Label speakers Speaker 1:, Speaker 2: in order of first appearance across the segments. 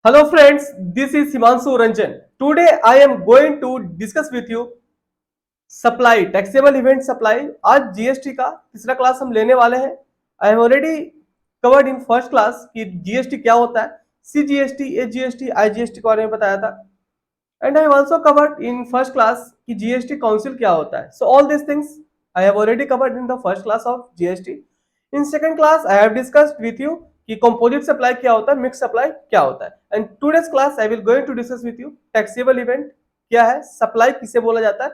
Speaker 1: Hello friends, this is Himanshu Ranjan. Today I am going to discuss with you supply taxable event supply. आज GST का तीसरा class हम लेने वाले हैं। आई have already covered in first class कि GST क्या होता है, सीजीएसटी, एजीएसटी, आईजीएसटी के बारे में बताया था। And I have also covered in first class कि जीएसटी काउंसिल क्या होता है। So all this things I have already covered in the first class of GST. In second class I have discussed with you कि composite supply क्या होता है, mix supply क्या होता है। And today's class I will going to discuss with you taxable event क्या है, supply किसे बोला जाता है।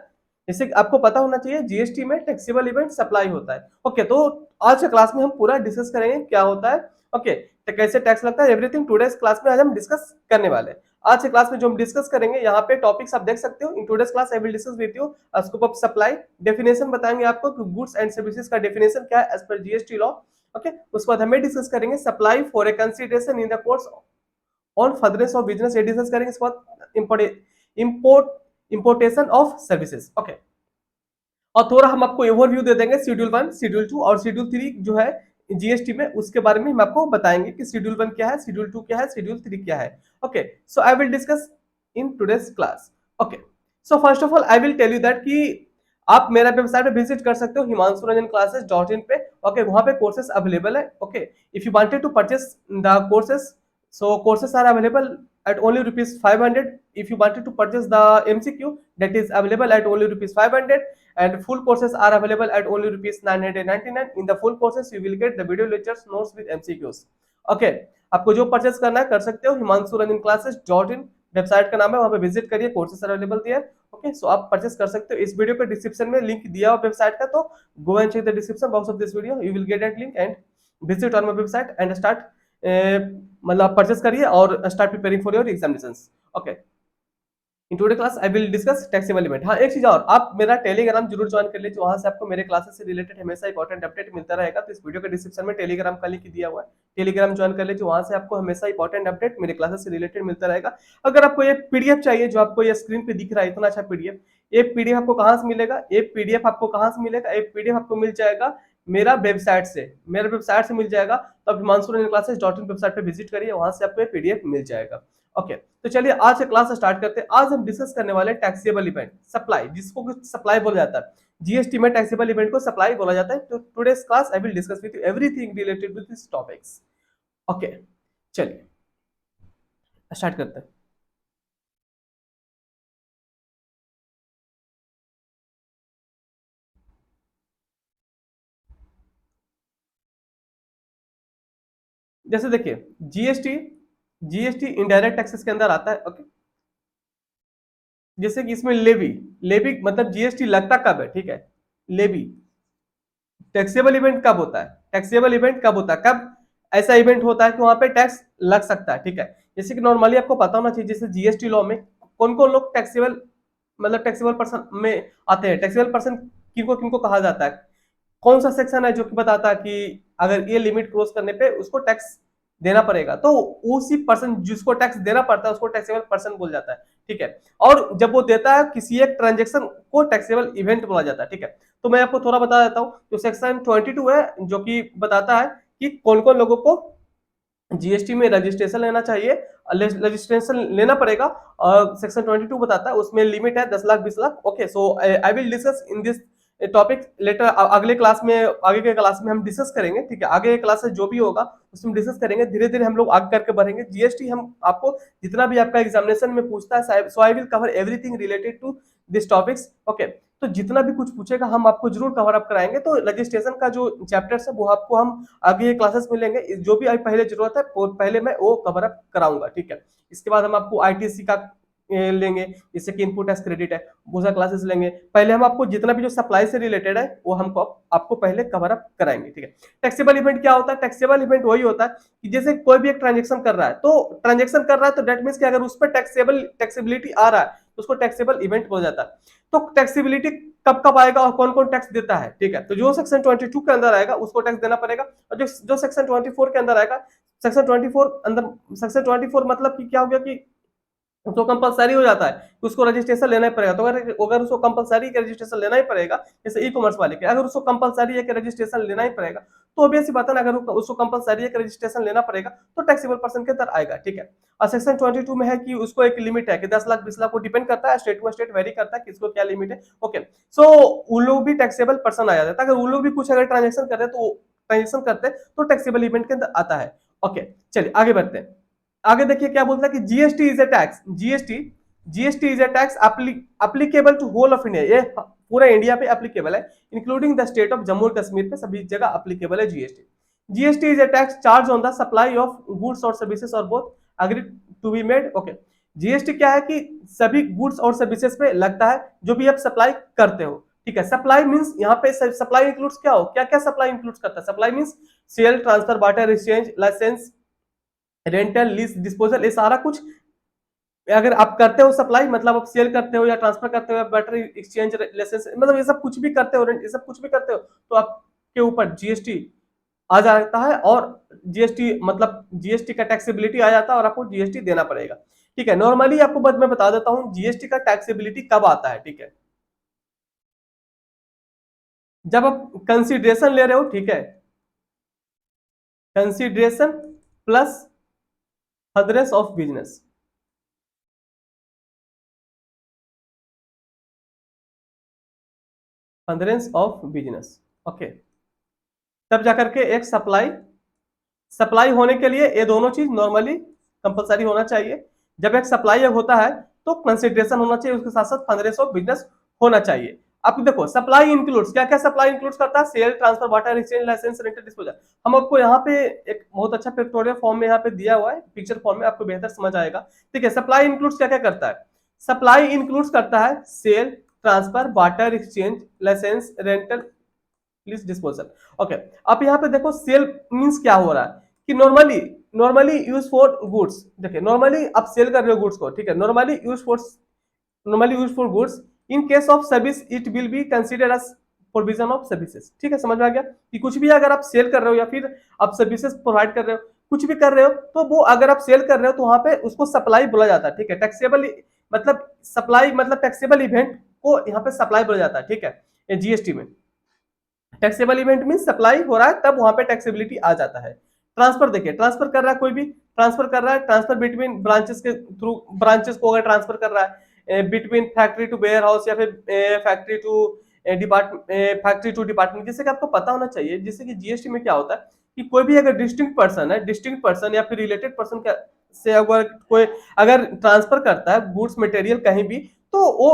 Speaker 1: जैसे आपको पता होना चाहिए जीएसटी में टैक्सेबल इवेंट सप्लाई होता है। ओके, तो आज के क्लास में हम पूरा डिस्कस करेंगे क्या होता है। ओके, तो कैसे टैक्स लगता है, एवरीथिंग टुडेस क्लास में आज हम डिस्कस करने वाले हैं। आज के क्लास में जो हम डिस्कस करेंगे, यहाँ पे टॉपिक्स आप देख सकते हो। इन today's class I will discuss with you scope of supply, definition बताएंगे आपको कि गुड्स एंड सर्विसेज का डेफिनेशन क्या है as per GST law. Okay, उसके बाद हमें डिस्कस करेंगे supply for a consideration in the course on furtherance of business, ये डिस्कस करेंगे। इसके बाद इंपोर्टेशन ऑफ सर्विसेज। ओके, और थोड़ा हम आपको ओवरव्यू दे देंगे शेड्यूल 1, शेड्यूल 2 और शेड्यूल 3 जो है जीएसटी में, उसके बारे में हम आपको बताएंगे कि शेड्यूल 1 क्या है, शेड्यूल 2 क्या है, शेड्यूल 3 क्या है। Okay, so I will discuss in today's class. Okay, so first of all I will tell you that कि आप मेरा वेबसाइट पे विजिट कर सकते हो himansuranjanclasses.in पे। ओके, वहां पे कोर्सेस अवेलेबल है। Okay, if you wanted to purchase the courses, so courses are available at only rupees 500. If you wanted to purchase the MCQ, that is available at only rupees 500, and full courses are available at only rupees 999. In the full courses you will get the video lectures, notes with MCQs. Okay, आपको जो purchase करना है कर सकते हो, himansuranjanclasses.in website का नाम है, वहां पे विजिट करिए, courses are available there. Okay, so आप परचेस कर सकते हो। इस वीडियो के डिस्क्रिप्शन में लिंक दिया हुआ वेबसाइट का, तो go and check the description box of this video, you will get that link and visit on my website and start, मतलब परचेस करिए और start preparing for your examinations. Okay, in today class I will discuss taxable event. हाँ, एक चीज और, आप मेरा Telegram जरूर ज्वाइन कर लीजिए, वहां से आपको मेरे क्लासेस से रिलेटेड हमेशा इंपॉर्टेंट अपडेट मिलता रहेगा। तो इस वीडियो के डिस्क्रिप्शन में टेलीग्राम का लिंक दिया हुआ है, टेलीग्राम ज्वाइन कर लीजिए, वहां से आपको हमेशा इंपॉर्टेंट अपडेट मेरे क्लासेस से रिलेटेड मिलता रहेगा। अगर आपको ये पीडीएफ चाहिए जो आपको ये स्क्रीन पे दिख रहा है, इतना अच्छा पीडीएफ, ये पीडीएफ आपको कहां से मिलेगा, ये पीडीएफ आपको कहां से मिलेगा, ये पीडीएफ आपको मिल जाएगा मेरा वेबसाइट से, मेरे वेबसाइट से मिल जाएगा। तो आप himansuranjanclasses.in वेबसाइट पे विजिट करिए, वहां से आपको ये पीडीएफ मिल जाएगा। ओके, तो चलिए आज से क्लास स्टार्ट करते हैं। आज हम डिस्कस करने वाले हैं टैक्सेबल इवेंट सप्लाई, जिसको सप्लाई बोला जाता है। जीएसटी में टैक्सेबल इवेंट को सप्लाई बोला जाता है। तो today's class I will discuss with you everything related with this topics. Okay, चलिए स्टार्ट करते हैं। जैसे देखिए, जीएसटी जीएसटी इनडायरेक्ट टैक्सेस के अंदर आता है। ओके, जैसे कि इसमें लेवी, लेवी मतलब जीएसटी लगता कब है, ठीक है। लेवी टैक्सेबल इवेंट कब होता है, टैक्सेबल इवेंट कब होता है, कब ऐसा इवेंट होता है कि वहां पे टैक्स लग सकता है, ठीक है। जैसे कि नॉर्मली आपको पता होना चाहिए, जैसे जीएसटी लॉ में कौन कौन लोग टैक्सेबल, मतलब टैक्सेबल पर्सन में आते हैं। टैक्सेबल पर्सन किनको किनको कहा जाता है, कौन सा सेक्शन है जो कि बताता है कि अगर ये लिमिट क्रॉस करने पे उसको टैक्स देना पड़ेगा, तो उसी पर्सन जिसको टैक्स देना पड़ता है उसको टैक्सेबल पर्सन बोल जाता है, ठीक है। और जब वो देता है किसी एक ट्रांजेक्शन को टैक्सेबल इवेंट बोला जाता है, ठीक है। तो मैं आपको थोड़ा बता देता हूँ, जो सेक्शन 22 है जो कि बताता है कि कौन कौन लोगों को जीएसटी में रजिस्ट्रेशन लेना चाहिए, रजिस्ट्रेशन लेना पड़ेगा। और सेक्शन 22 बताता है, उसमें लिमिट है 10 lakh 20 lakh. Okay, so I will discuss in this topic later, अगले क्लास में, आगे के क्लास में हम डिस्कस करेंगे, ठीक है। आगे के क्लास से जो भी होगा उसमें डिस्कस करेंगे, धीरे धीरे हम लोग आगे करके बढ़ेंगे। जीएसटी हम आपको जितना भी आपका एग्जामिनेशन में पूछता है, so I will cover everything related to this topics. Okay, तो जितना भी कुछ पूछेगा हम आपको जरूर कवर अप कराएंगे। तो रजिस्ट्रेशन का जो चैप्टर्स है वो आपको हम आगे क्लासेस में लेंगे, जो भी पहले जरूरत है वो पहले मैं वो कवर अप कराऊंगा, ठीक है। इसके बाद हम आपको आईटीसी का लेंगे, जैसे कि इनपुट टैक्स क्रेडिट है, वो सा क्लासेस लेंगे। पहले हम आपको जितना भी जो सप्लाई से रिलेटेड है वो हमको आपको पहले कवर अप कराएंगे, ठीक है। टैक्सेबल इवेंट क्या होता है, टैक्सेबल इवेंट वही होता है कि जैसे कोई भी एक ट्रांजेक्शन कर रहा है, तो ट्रांजेक्शन कर रहा है तो डेट मीन्स कि अगर उस पर टैक्सेबिलिटी आ रहा है तो उसको टैक्सेबल इवेंट बोला जाता है। तो टैक्सेबिलिटी कब कब आएगा और कौन कौन टैक्स देता है, ठीक है। तो जो सेक्शन 22 के अंदर आएगा उसको टैक्स देना पड़ेगा, और जो सेक्शन 24 के अंदर आएगा, सेक्शन 24 अंदर, सेक्शन 24 मतलब कि क्या हो गया कि तो कंपलसरी हो जाता है कि उसको रजिस्ट्रेशन लेना ही पड़ेगा। तो अगर उसको कंपलसरी का रजिस्ट्रेशन लेना ही पड़ेगा, जैसे ई कॉमर्स वाले के, अगर उसको कंपलसरी है कि रजिस्ट्रेशन लेना ही पड़ेगा, तो ऑब्वियस सी बात है ना, अगर उसको कंपलसरी है कि रजिस्ट्रेशन लेना पड़ेगा तो टैक्सेबल पर्सन के अंदर आएगा। ठीक है। और सेक्शन 22 में है कि उसको एक लिमिट है कि 10 लाख 20 लाख को डिपेंड करता है, स्टेट टू स्टेट वेरी करता है कि इसको क्या लिमिट है। ओके, सो उन लोग भी टैक्सेबल पर्सन आ जाता है। अगर उन लोग भी कुछ अगर ट्रांजेक्शन कर रहे हैं तो ट्रांजेक्शन करते हैं तो टैक्सेबल इवेंट के अंदर आता है। ओके, चलिए आगे बढ़ते हैं। आगे देखिए क्या बोलता है कि GST is a tax. GST is a tax applicable to whole of India. ये पूरा इंडिया पे एप्लीकेबल है, including the state of Jammu और कश्मीर पे सभी जगह एप्लीकेबल है GST. GST is a tax charge on the supply of goods और सर्विसेज और both agree to be made. Okay, GST क्या है कि सभी गुड्स और सर्विसेज पे लगता है जो भी आप सप्लाई करते हो। ठीक है। सप्लाई मींस यहाँ पे सप्लाई इंक्लूड्स क्या हो, क्या क्या सप्लाई इंक्लूड्स करता है। Supply means sale, transfer, barter, exchange, licence, rental, lease, disposal, ये सारा कुछ अगर आप करते हो सप्लाई, मतलब आप सेल करते हो या ट्रांसफर करते हो या बैटरी एक्सचेंज, लाइसेंस, मतलब ये सब कुछ भी करते हो, ये सब कुछ भी करते हो तो आपके ऊपर जीएसटी आ जाता है। और जीएसटी मतलब जीएसटी का टैक्सेबिलिटी आ जाता है और आपको जीएसटी देना पड़ेगा। ठीक है। नॉर्मली आपको बस मैं बता देता हूं जीएसटी का टैक्सेबिलिटी कब आता है। ठीक है, जब आप कंसिडरेशन ले रहे हो। ठीक है, consideration plus furtherance of business, furtherance of business. Okay, तब जाकर के एक सप्लाई, सप्लाई होने के लिए ये दोनों चीज नॉर्मली कंपलसरी होना चाहिए। जब एक सप्लाई होता है तो कंसिडरेशन होना चाहिए, उसके साथ साथ फंडरेंस ऑफ बिजनेस होना चाहिए। अब देखो सप्लाई इंक्लूड्स क्या क्या सप्लाई इंक्लूड्स करता है, sale, transfer, barter, exchange, licence, rental, disposal. हम आपको यहाँ पे एक बहुत अच्छा पिक्टोरियल फॉर्म में यहाँ पे दिया हुआ है, पिक्चर फॉर्म में आपको बेहतर समझ आएगा। ठीक है। सप्लाई इंक्लूड्स क्या क्या करता है, सप्लाई इंक्लूड्स करता है sale, transfer, barter, exchange, licence, rental, please disposal. Okay, अब यहाँ पे देखो सेल मींस क्या हो रहा है कि normally normally use for goods. देखिए नॉर्मली आप सेल कर रहे हो गुड्स को। ठीक है, normally use for goods. In case of service it will be considered as provision of services. ठीक है, समझ में आ गया कि कुछ भी अगर आप सेल कर रहे हो या फिर आप सर्विसेज प्रोवाइड कर रहे हो, कुछ भी कर रहे हो, तो वो अगर आप सेल कर रहे हो तो वहां पे उसको सप्लाई बोला जाता है। ठीक है, टैक्सेबल मतलब सप्लाई मतलब टैक्सेबल इवेंट को यहाँ पे सप्लाई बोला जाता है। ठीक है, जीएसटी में टैक्सेबल इवेंट मीन सप्लाई हो रहा है तब वहां पे टैक्सेबिलिटी आ जाता है। ट्रांसफर देखिए, ट्रांसफर कर रहा है कोई भी, ट्रांसफर कर रहा है, ट्रांसफर बिटवीन ब्रांचेस के थ्रू, ब्रांचेस को अगर ट्रांसफर कर रहा है between factory to warehouse या फिर factory to factory to department. जैसे कि आपको पता होना चाहिए, जैसे कि जीएसटी में क्या होता है कि कोई भी अगर डिस्टिंक्ट पर्सन है, डिस्टिंक्ट पर्सन या फिर रिलेटेड पर्सन का से अगर कोई अगर ट्रांसफर करता है गुड्स मटेरियल कहीं भी, तो वो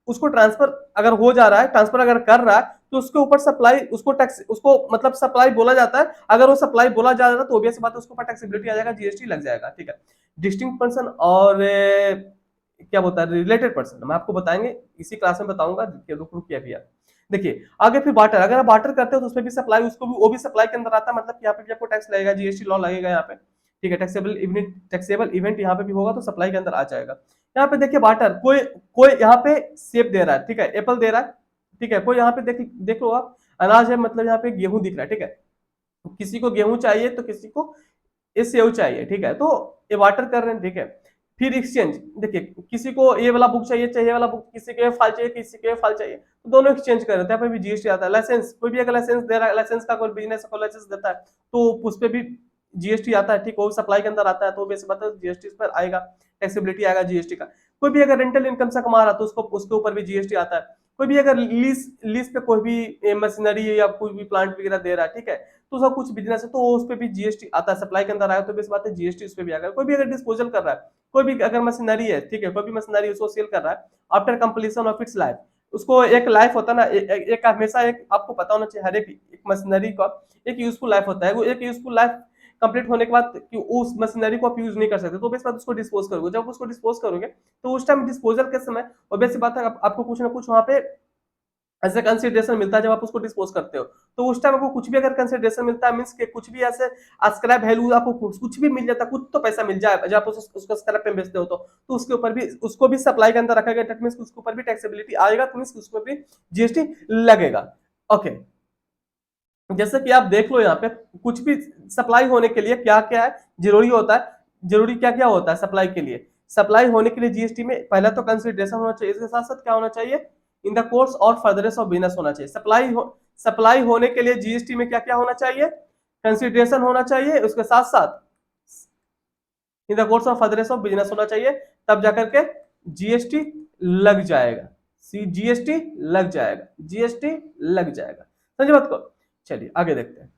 Speaker 1: उसको ट्रांसफर अगर हो जा रहा है, ट्रांसफर अगर कर रहा है, तो उसके ऊपर सप्लाई उसको टैक्स उसको मतलब सप्लाई बोला जाता है। अगर वो सप्लाई बोला जा रहा है तो ऑब्वियस बात है उसके ऊपर टैक्सेबिलिटी आ जाएगा, जीएसटी लग जाएगा। ठीक है। डिस्टिंक्ट पर्सन और क्या बोलता है रिलेटेड पर्सन, मैं आपको बताएंगे इसी क्लास में बताऊंगा, रुक रुक किया भी। देखिए आगे फिर बार्टर, अगर आप बार्टर करते हो तो उसमें भी सप्लाई, उसको भी वो भी सप्लाई के अंदर आता है, मतलब यहाँ पे भी आपको टैक्स लगेगा, जीएसटी लॉ लगेगा यहाँ पे। ठीक है, टैक्सेबल इवेंट यहाँ पे भी होगा तो सप्लाई के अंदर आ जाएगा। यहाँ पे देखिए बार्टर, कोई कोई यहाँ पे सेब दे रहा है। ठीक है, एप्पल दे रहा है। ठीक है, कोई यहाँ पे देख लो आप, अनाज है, मतलब यहाँ पे गेहूं दिख रहा है। ठीक है, किसी को गेहूं चाहिए तो किसी को ये सेव चाहिए। ठीक है, तो ये वाटर कर रहे हैं। ठीक है, फिर एक्सचेंज देखिए, किसी को ये वाला बुक चाहिए, चाहिए वाला बुक, किसी को फाइल चाहिए, किसी को फाइल चाहिए, तो दोनों एक्सचेंज कर रहे हैं। यहाँ पे भी जीएसटी आता है। लाइसेंस, कोई भी अगर लाइसेंस दे रहा है, लाइसेंस का कोई बिजनेस को लाइसेंस देता है तो उस पर भी जीएसटी आता है। ठीक, वो सप्लाई के अंदर आता है तो वैसे बात है जीएसटी पर आएगा, टैक्सेबिलिटी आएगा जीएसटी का। कोई भी अगर रेंटल इनकम से कमा रहा है तो उसको उसके ऊपर भी जीएसटी आता है। कोई भी अगर लीज लीज पे कोई भी मशीनरी या कोई भी प्लांट वगैरह दे रहा है, ठीक है, तो सब कुछ बिजनेस है तो उस पर भी जीएसटी आता है, सप्लाई के अंदर आएगा तो बेस बात है जीएसटी उस पर भी आएगा। कोई भी अगर डिस्पोजल कर रहा है, कोई भी अगर मशीनरी है, ठीक है, कोई भी मशीनरी उसको सेल कर रहा है after completion of its life, उसको एक लाइफ होता है ना, एक हमेशा एक आपको पता होना चाहिए हर एक मशीनरी का एक यूजफुल लाइफ होता है। वो एक यूजफुल लाइफ कंप्लीट होने के बाद कि उस मशीनरी को आप यूज नहीं कर सकते तो बेस बात उसको डिस्पोज करोगे। जब उसको डिस्पोज करोगे तो उस टाइम डिस्पोजल के समय और बेसिक बात है आपको कुछ ना कुछ वहां पे ऐसे कंसिडरेशन मिलता है जब आप उसको डिस्पोज करते हो। तो उस टाइम आपको कुछ भी अगर कंसिडरेशन मिलता है मींस के कुछ भी ऐसे स्क्रैप वैल्यू आपको कुछ भी मिल जाता है, कुछ तो पैसा मिल जाए जब आप उसको स्क्रैप पे बेचते हो तो उसके ऊपर भी उसको भी सप्लाई के अंदर रखा गया, दैट मींस उसके ऊपर भी टैक्सेबिलिटी आएगा, तो मींस उसके ऊपर भी जीएसटी लगेगा। ओके, जैसे कि आप देख लो यहाँ पे कुछ भी सप्लाई होने के लिए क्या क्या है जरूरी होता है, जरूरी क्या क्या होता है सप्लाई के लिए। सप्लाई होने के लिए जीएसटी में पहला तो कंसिडरेशन होना चाहिए, इसके साथ साथ क्या होना चाहिए, इन द कोर्स और फर्दरेंस ऑफ बिजनेस होना चाहिए। सप्लाई होने के लिए जीएसटी में क्या क्या होना चाहिए, कंसिडरेशन होना चाहिए, उसके साथ साथ इन the course of furtherance of business होना चाहिए, तब जाकर के जीएसटी लग जाएगा, जीएसटी लग जाएगा, जीएसटी लग जाएगा। समझे बात को? चलिए आगे देखते हैं।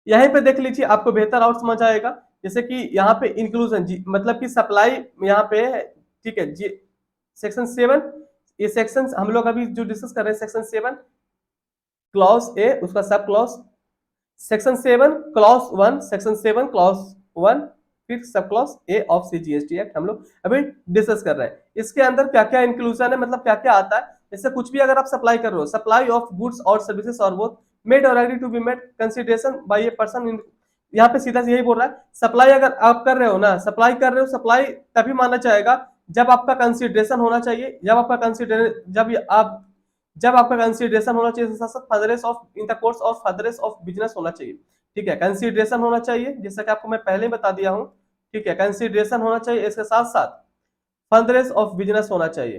Speaker 1: यहीं पे देख लीजिए, आपको बेहतर और समझ आएगा। जैसे कि यहाँ पे इंक्लूजन मतलब कि सप्लाई यहाँ पे है, ठीक है जी। सेक्शन 7, ये सेक्शन हम लोग अभी जो डिस्कस कर रहे हैं सेक्शन 7 क्लॉज ए, उसका sub clause, section 7 clause 1, section 7 clause 1, फिर sub clause A of CGST act हम लोग अभी डिस्कस कर रहे हैं। इसके अंदर क्या क्या इंक्लूजन है, मतलब क्या क्या आता है। जैसे कुछ भी अगर आप सप्लाई कर रहे हो, सप्लाई ऑफ गुड्स और सर्विसेज और बोथ मेड और agree to be made consideration by a person in, यहाँ पे सीधा से यही बोल रहा है, सप्लाई अगर आप कर रहे हो ना, सप्लाई कर रहे हो, सप्लाई तभी माना जाएगा जब आपका कंसिडरेशन होना चाहिए, जब आपका कंसिडरेशन होना चाहिए, साथ साथ furtherance of in the course of furtherance of business होना चाहिए। ठीक है, कंसिडरेशन होना चाहिए, जैसा कि आपको मैं पहले बता दिया हूं। ठीक है, कंसिडरेशन होना चाहिए, इसके साथ साथ फर्दरेंस ऑफ बिजनेस होना चाहिए।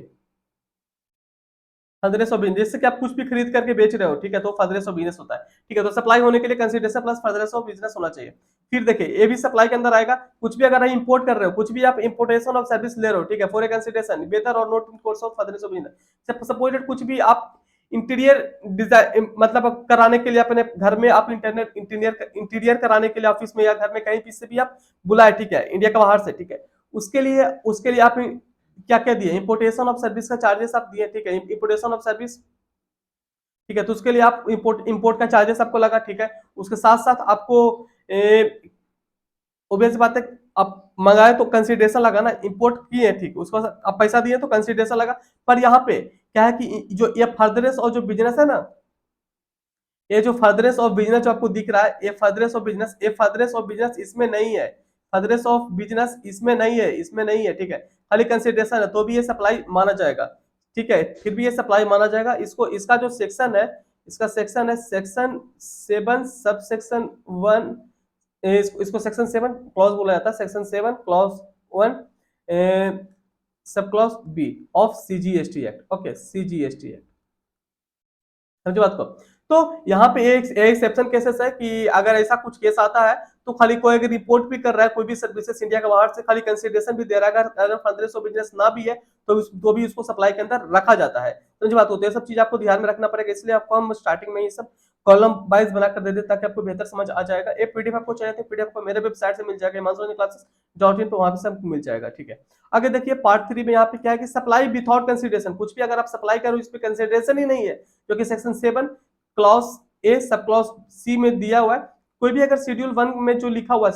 Speaker 1: फर्दरेंस ऑफ बिजनेस, जैसे कि आप कुछ भी खरीद करके बेच रहे हो, ठीक है, तो फर्दरेंस ऑफ बिजनेस होता है। ठीक है, तो सप्लाई होने के लिए consideration plus furtherance of business होना चाहिए। फिर देखिए, ये भी सप्लाई के अंदर आएगा। कुछ भी अगर आप इंपोर्ट कर रहे हो, कुछ भी आप इंपोर्टेशन ऑफ सर्विस ले रहे हो, ठीक है, फॉर ए कंसिडरेशन बेटर और not in course of furtherance of business. Suppose कुछ भी आप इंटीरियर डिजाइन मतलब कराने के लिए अपने घर में आप इंटीरियर कराने के लिए ऑफिस में या घर में कहीं से भी आप बुलाए, ठीक है, इंडिया का बाहर से, ठीक है, उसके लिए आप क्या क्या दिए, इंपोर्टेशन ऑफ सर्विस का चार्जेस आप दिए, ठीक है, इंपोर्टेशन ऑफ सर्विस, ठीक है, तो उसके लिए आप इंपोर्ट का चार्जेस आपको लगा, ठीक है। उसके साथ साथ आपको ओबियस बात है, आप मंगाए तो कंसिडरेशन लगा ना, इंपोर्ट किए, ठीक, उसको आप पैसा दिए तो कंसिडरेशन लगा। पर यहाँ पे क्या है कि जो ये फर्दरेंस और जो बिजनेस है ना, ये जो फर्दरेंस ऑफ बिजनेस जो आपको दिख रहा है, ये फर्दरेंस ऑफ बिजनेस, ये फर्दरेंस ऑफ बिजनेस इसमें नहीं है, फर्दरेंस ऑफ बिजनेस इसमें नहीं है, इसमें नहीं है, ठीक है, खाली कंसिडरेशन है, तो भी ये सप्लाई माना जाएगा। ठीक है, फिर भी ये सप्लाई माना जाएगा। इसको इसका जो सेक्शन है, इसका सेक्शन है सेक्शन 7 सब सेक्शन 1, इसको सेक्शन 7 क्लॉज बोला जाता है, section 7 clause 1 sub clause B of CGST act. Okay, CGST act, समझे बात को? तो यहाँ पे एक एक्सेप्शन केसेस है कि अगर ऐसा कुछ केस आता है तो खाली कोई अगर रिपोर्ट भी कर रहा है, कोई भी सर्विसेज इंडिया के बाहर से, खाली कंसिडरेशन भी दे रहा है, अगर फर्दरेंस ऑफ बिजनेस ना भी है तो भी उसको सप्लाई के अंदर रखा जाता है। समझे बात होती है, सब चीज आपको ध्यान में रखना पड़ेगा, इसलिए आपको हम स्टार्टिंग में ये सब कॉलम वाइज बनाकर दे दे ताकि आपको बेहतर समझ आ जाएगा। एक पीडीएफ आपको चाहिए तो पीडीएफ को मेरे वेबसाइट से मिल जाएगा, mansoniclasses.in, तो वहां पे सब मिल जाएगा। ठीक है, आगे देखिए पार्ट 3 में यहाँ पे क्या है कि सप्लाई विदाउट कंसिडरेशन, कुछ भी अगर आप सप्लाई करो इस पे कंसिडरेशन ही नहीं है, जो कि section 7 clause A sub clause C में दिया हुआ है। कोई भी अगर शेड्यूल 1 में जो लिखा हुआ है,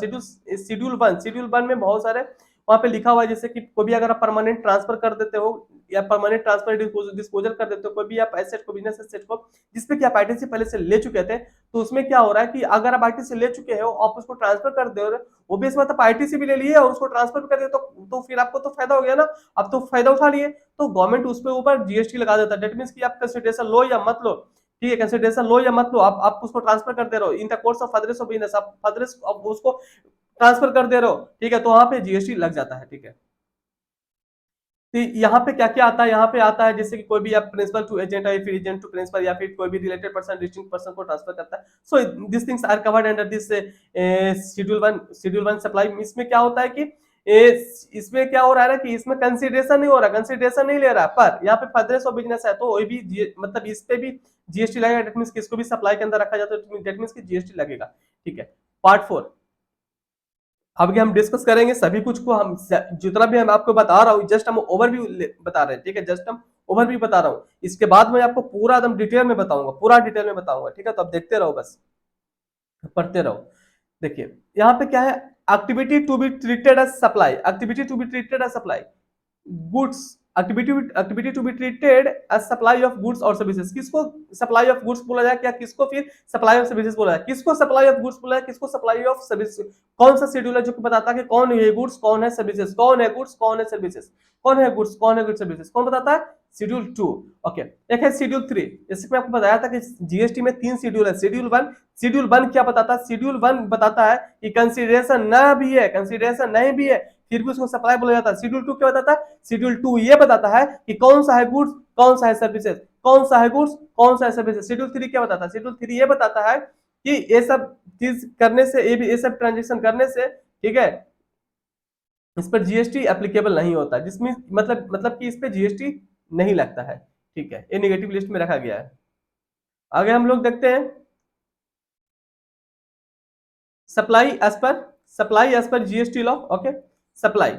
Speaker 1: शेड्यूल 1 में बहुत सारे वहां पे लिखा हुआ है, जैसे कि कोई भी अगर आप परमानेंट ट्रांसफर कर देते हो या परमानेंट ट्रांसफर डिस्पोजल कर देते हो, कोई भी आप एसेट को, बिजनेस एसेट को जिसपे कि आप आईटीसी पहले से ले चुके थे, तो उसमें क्या हो रहा है कि अगर आप आईटीसी ले चुके हो, आप उसको ट्रांसफर कर दे रहे हो, ओबीएस बात, आप आईटीसी भी ले लिए और उसको ट्रांसफर भी कर दिए, तो फिर आपको तो फायदा हो गया ना, अब तो फायदा उठा लिए, तो गवर्नमेंट उस पे ऊपर जीएसटी लगा देता है। दैट मींस कि आप कंसिडरेशन लो या मत लो, ठीक है, कंसिडरेशन लो या मत लो, आप उसको ट्रांसफर कर दे रहे हो इन the course of furtherance of business, आप फर्दरेंस उसको ट्रांसफर कर दे रहे हो, ठीक है, तो वहां पे जीएसटी लग जाता है। ठीक है, तो यहाँ पे क्या क्या आता है, यहाँ पे आता है जैसे कि कोई भी आप प्रिंसिपल टू एजेंट या फिर एजेंट टू प्रिंसिपल या फिर कोई भी रिलेटेड पर्सन डिस्टिंक्ट पर्सन को ट्रांसफर करता है। So this things are covered under this schedule 1 supply. इसमें क्या होता है कि इसमें क्या हो रहा है ना कि इसमें कंसिडरेशन नहीं हो रहा, कंसिडरेशन नहीं ले रहा, पर यहाँ पे फर्दरेंस ऑफ बिजनेस है तो भी मतलब इस पे भी जीएसटी लगेगा। डेट मींस किसको भी सप्लाई के अंदर रखा जाता है, डेट मींस की जीएसटी लगेगा। ठीक है, पार्ट 4 अब हम डिस्कस करेंगे सभी कुछ को, हम जितना भी हम आपको बता रहा हूँ जस्ट हम ओवरव्यू बता रहे हैं। ठीक है, जस्ट हम ओवरव्यू बता रहा हूँ, इसके बाद मैं आपको पूरा एकदम डिटेल में बताऊंगा, पूरा डिटेल में बताऊंगा। ठीक है, तो आप देखते रहो, बस पढ़ते रहो। देखिए यहाँ पे क्या है, activity to be treated as supply, activity to be treated as supply goods, activity to be treated as supply of goods और सर्विसेज। किसको सप्लाई ऑफ गुड्स बोला जाए, क्या किसको फिर सप्लाई ऑफ सर्विसेज बोला जाए, किसको सप्लाई ऑफ गुड्स बोला जाए, किसको सप्लाई ऑफ सर्विसेज। कौन सा शेड्यूल है जो कि बताता है कि कौन है गुड्स, कौन है सर्विसेज, कौन है गुड्स, कौन है सर्विसेज, कौन है गुड्स, कौन है गुड्स सर्विसेज, कौन बताता है, शेड्यूल 2। ओके, एक है शेड्यूल 3, जैसे मैं आपको बताया था कि जीएसटी में 3 शेड्यूल है। शेड्यूल 1 क्या बताता है, शेड्यूल 1 बताता है कि कंसीडरेशन ना भी है, कंसीडरेशन नहीं भी है, फिर भी उसको सप्लाई बोला जाता है। शेड्यूल 2 क्या बताता है? शेड्यूल 2 ये बताता है कि कौन सा है गुड्स, कौन सा है सर्विसेज, कौन सा है गुड्स, कौन सा है सर्विसेज। शेड्यूल 3 क्या बताता है? शेड्यूल 3 ये बताता है कि ये सब चीज करने से, ये सब ट्रांजेक्शन करने से, ठीक है, इस पर जीएसटी एप्लीकेबल नहीं होता, जिसमें मतलब कि इस पे जीएसटी नहीं लगता है, ठीक है। ये नेगेटिव लिस्ट में रखा गया है। आगे हम लोग देखते हैं supply as per GST law. Okay, supply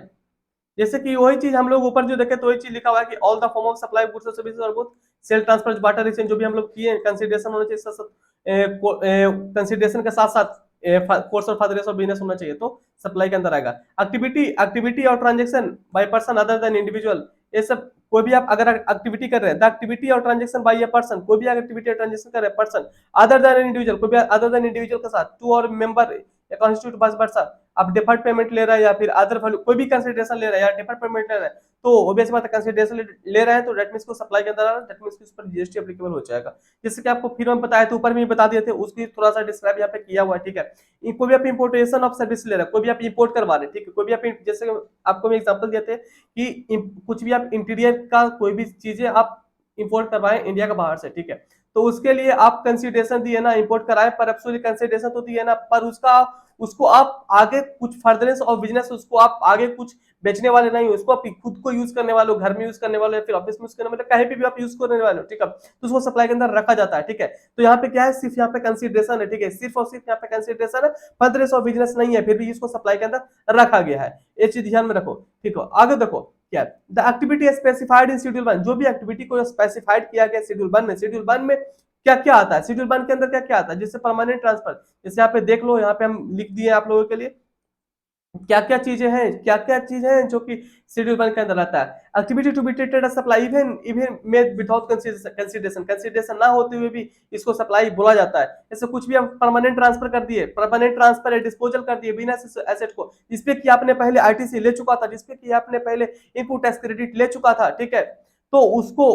Speaker 1: जैसे कि वही चीज हम लोग ऊपर जो देखे तो वही चीज लिखा हुआ है कि all the form of supply goods और सर्विसेज और both sale transfer barter exchange जो भी हम लोग किए कंसीडरेशन होना चाहिए, कंसीडरेशन के साथ साथ कोर्स और फर्दरेंस ऑफ बिजनेस होना चाहिए, तो सप्लाई के अंदर आएगा। एक्टिविटी और transaction by person other than individual, ये सब कोई भी आप अगर एक्टिविटी कर रहे हैं, द एक्टिविटी और ट्रांजेक्शन बाय ए पर्सन, कोई भी एक्टिविटी और ट्रांजेक्शन कर रहे हैं पर्सन अदर देन इंडिविजुअल, कोई भी अदर देन इंडिविजुअल के साथ, टू और मेंबर कॉन्स्टिट्यूट बस पर्सन, आप डिफर्ड पेमेंट ले रहे हैं या फिर अदर वैल्यू कोई भी कंसीडरेशन ले रहे हैं या डिफर्ड पेमेंट ले रहे हैं, तो ऑब्वियस बात है कंसीडरेशन ले रहे हैं तो दैट मींस को सप्लाई के अंदर आ रहा है, दैट मींस उस पर जीएसटी एप्लीकेबल हो जाएगा। जैसे कि आपको फिर हम बताया थे, ऊपर में बता दिए थे, उसकी थोड़ा सा डिस्क्राइब यहाँ पे किया हुआ है, ठीक है। कोई भी आप इंपोर्टेशन ऑफ सर्विस ले रहे हैं, कोई भी आप इंपोर्ट करवा रहे हैं, ठीक है, कोई भी आप जैसे आपको मैं एग्जांपल दिए थे कि कुछ भी आप इंटीरियर का कोई भी चीजें आप इंपोर्ट करवाएं इंडिया के बाहर से, ठीक है, तो उसके लिए आप कंसीडरेशन दिए ना, इंपोर्ट कराए पर एब्सोल्यूट कंसीडरेशन तो दिए ना, पर उसको आप आगे कुछ फर्दरेंस ऑफ बिजनेस, उसको आप आगे कुछ बेचने वाले नहीं हो, उसको आप खुद को यूज करने वाले हो, घर में यूज करने वाले हो, फिर ऑफिस में यूज करने वाले, कहीं भी आप यूज करने वाले हो, ठीक है, तो उसको सप्लाई के अंदर रखा जाता है, ठीक है। तो यहाँ पे क्या है, सिर्फ यहाँ पे कंसीडरेशन है, ठीक है, सिर्फ और सिर्फ यहाँ पे कंसीडरेशन है, फर्दरेंस ऑफ बिजनेस नहीं है, फिर भी इसको सप्लाई के अंदर रखा गया है, ये चीज ध्यान में रखो, ठीक है। आगे देखो क्या the activity specified in schedule 1, जो भी एक्टिविटी को स्पेसिफाइड किया गया शेड्यूल 1 में, शेड्यूल 1 में क्या क्या आता है, शेड्यूल 1 के अंदर क्या क्या आता है, जैसे परमानेंट ट्रांसफर, जैसे यहाँ पे देख लो, यहाँ पे हम लिख दिए आप लोगों के लिए क्या क्या चीजें हैं, क्या क्या चीजें हैं जो कि शेड्यूल 1 के अंदर आता है। Activity to be treated as supply even made without consideration ना होते हुए भी इसको सप्लाई बोला जाता है। जैसे कुछ भी आप परमानेंट ट्रांसफर कर दिए, परमानेंट ट्रांसफर है, डिस्पोजल कर दिए बिना एसेट को, जिसपे कि आपने पहले आईटीसी ले चुका था, जिसपे कि आपने पहले इनपुट टैक्स क्रेडिट ले चुका था, ठीक है, तो उसको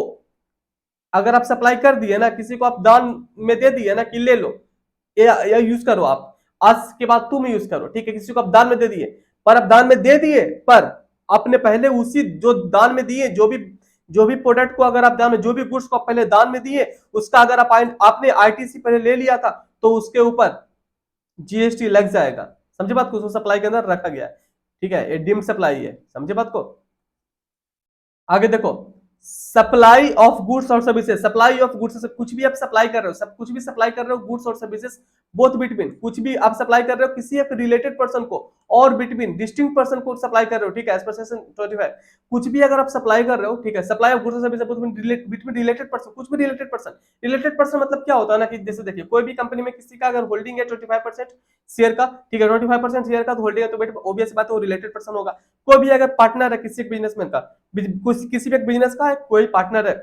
Speaker 1: अगर आप सप्लाई कर दिए ना, किसी को आप दान में दे दिए ना कि ले लो या यूज करो, आप आज के बाद तुम यूज करो, ठीक है, किसी को आप दान में दे दिए, पर आप दान में दे दिए पर आपने पहले उसी जो दान में दिए, जो भी प्रोडक्ट को अगर आप दान में, जो भी गुड्स को आप पहले दान में दिए, उसका अगर आपने आईटीसी पहले ले लिया था, तो उसके ऊपर जीएसटी लग जाएगा। समझे बात को? सप्लाई के अंदर रखा गया है, ठीक है, ये डीम्ड सप्लाई है, समझे बात को? आगे देखो सप्लाई ऑफ गुड्स और सर्विसेज, सप्लाई ऑफ गुड्स, कुछ भी आप सप्लाई कर रहे हो, सब कुछ भी सप्लाई कर रहे हो गुड्स और सर्विसेज, बोथ बिटवीन, कुछ भी आप सप्लाई कर रहे हो किसी एक रिलेटेड पर्सन को और बिटवीन डिस्टिंक्ट पर्सन को सप्लाई कर रहे हो, ठीक है, एज पर सेक्शन 25, कुछ भी अगर आप सप्लाई कर रहे हो, ठीक है, सप्लाई ऑफ गुड्स और सर्विसेज बिटवीन रिलेटेड पर्सन, कुछ भी रिलेटेड पर्सन मतलब क्या होता है ना कि जैसे देखिए कोई भी कंपनी में किसी का अगर होल्डिंग है 25% शेयर का, ठीक है, 25% शेयर का तो होल्डिंग है, तो ऑब्वियस बात है वो रिलेटेड पर्सन होगा। कोई भी अगर पार्टनर है किसी बिजनेसमैन का, किसी भी एक बिजनेस का है कोई पार्टनर है,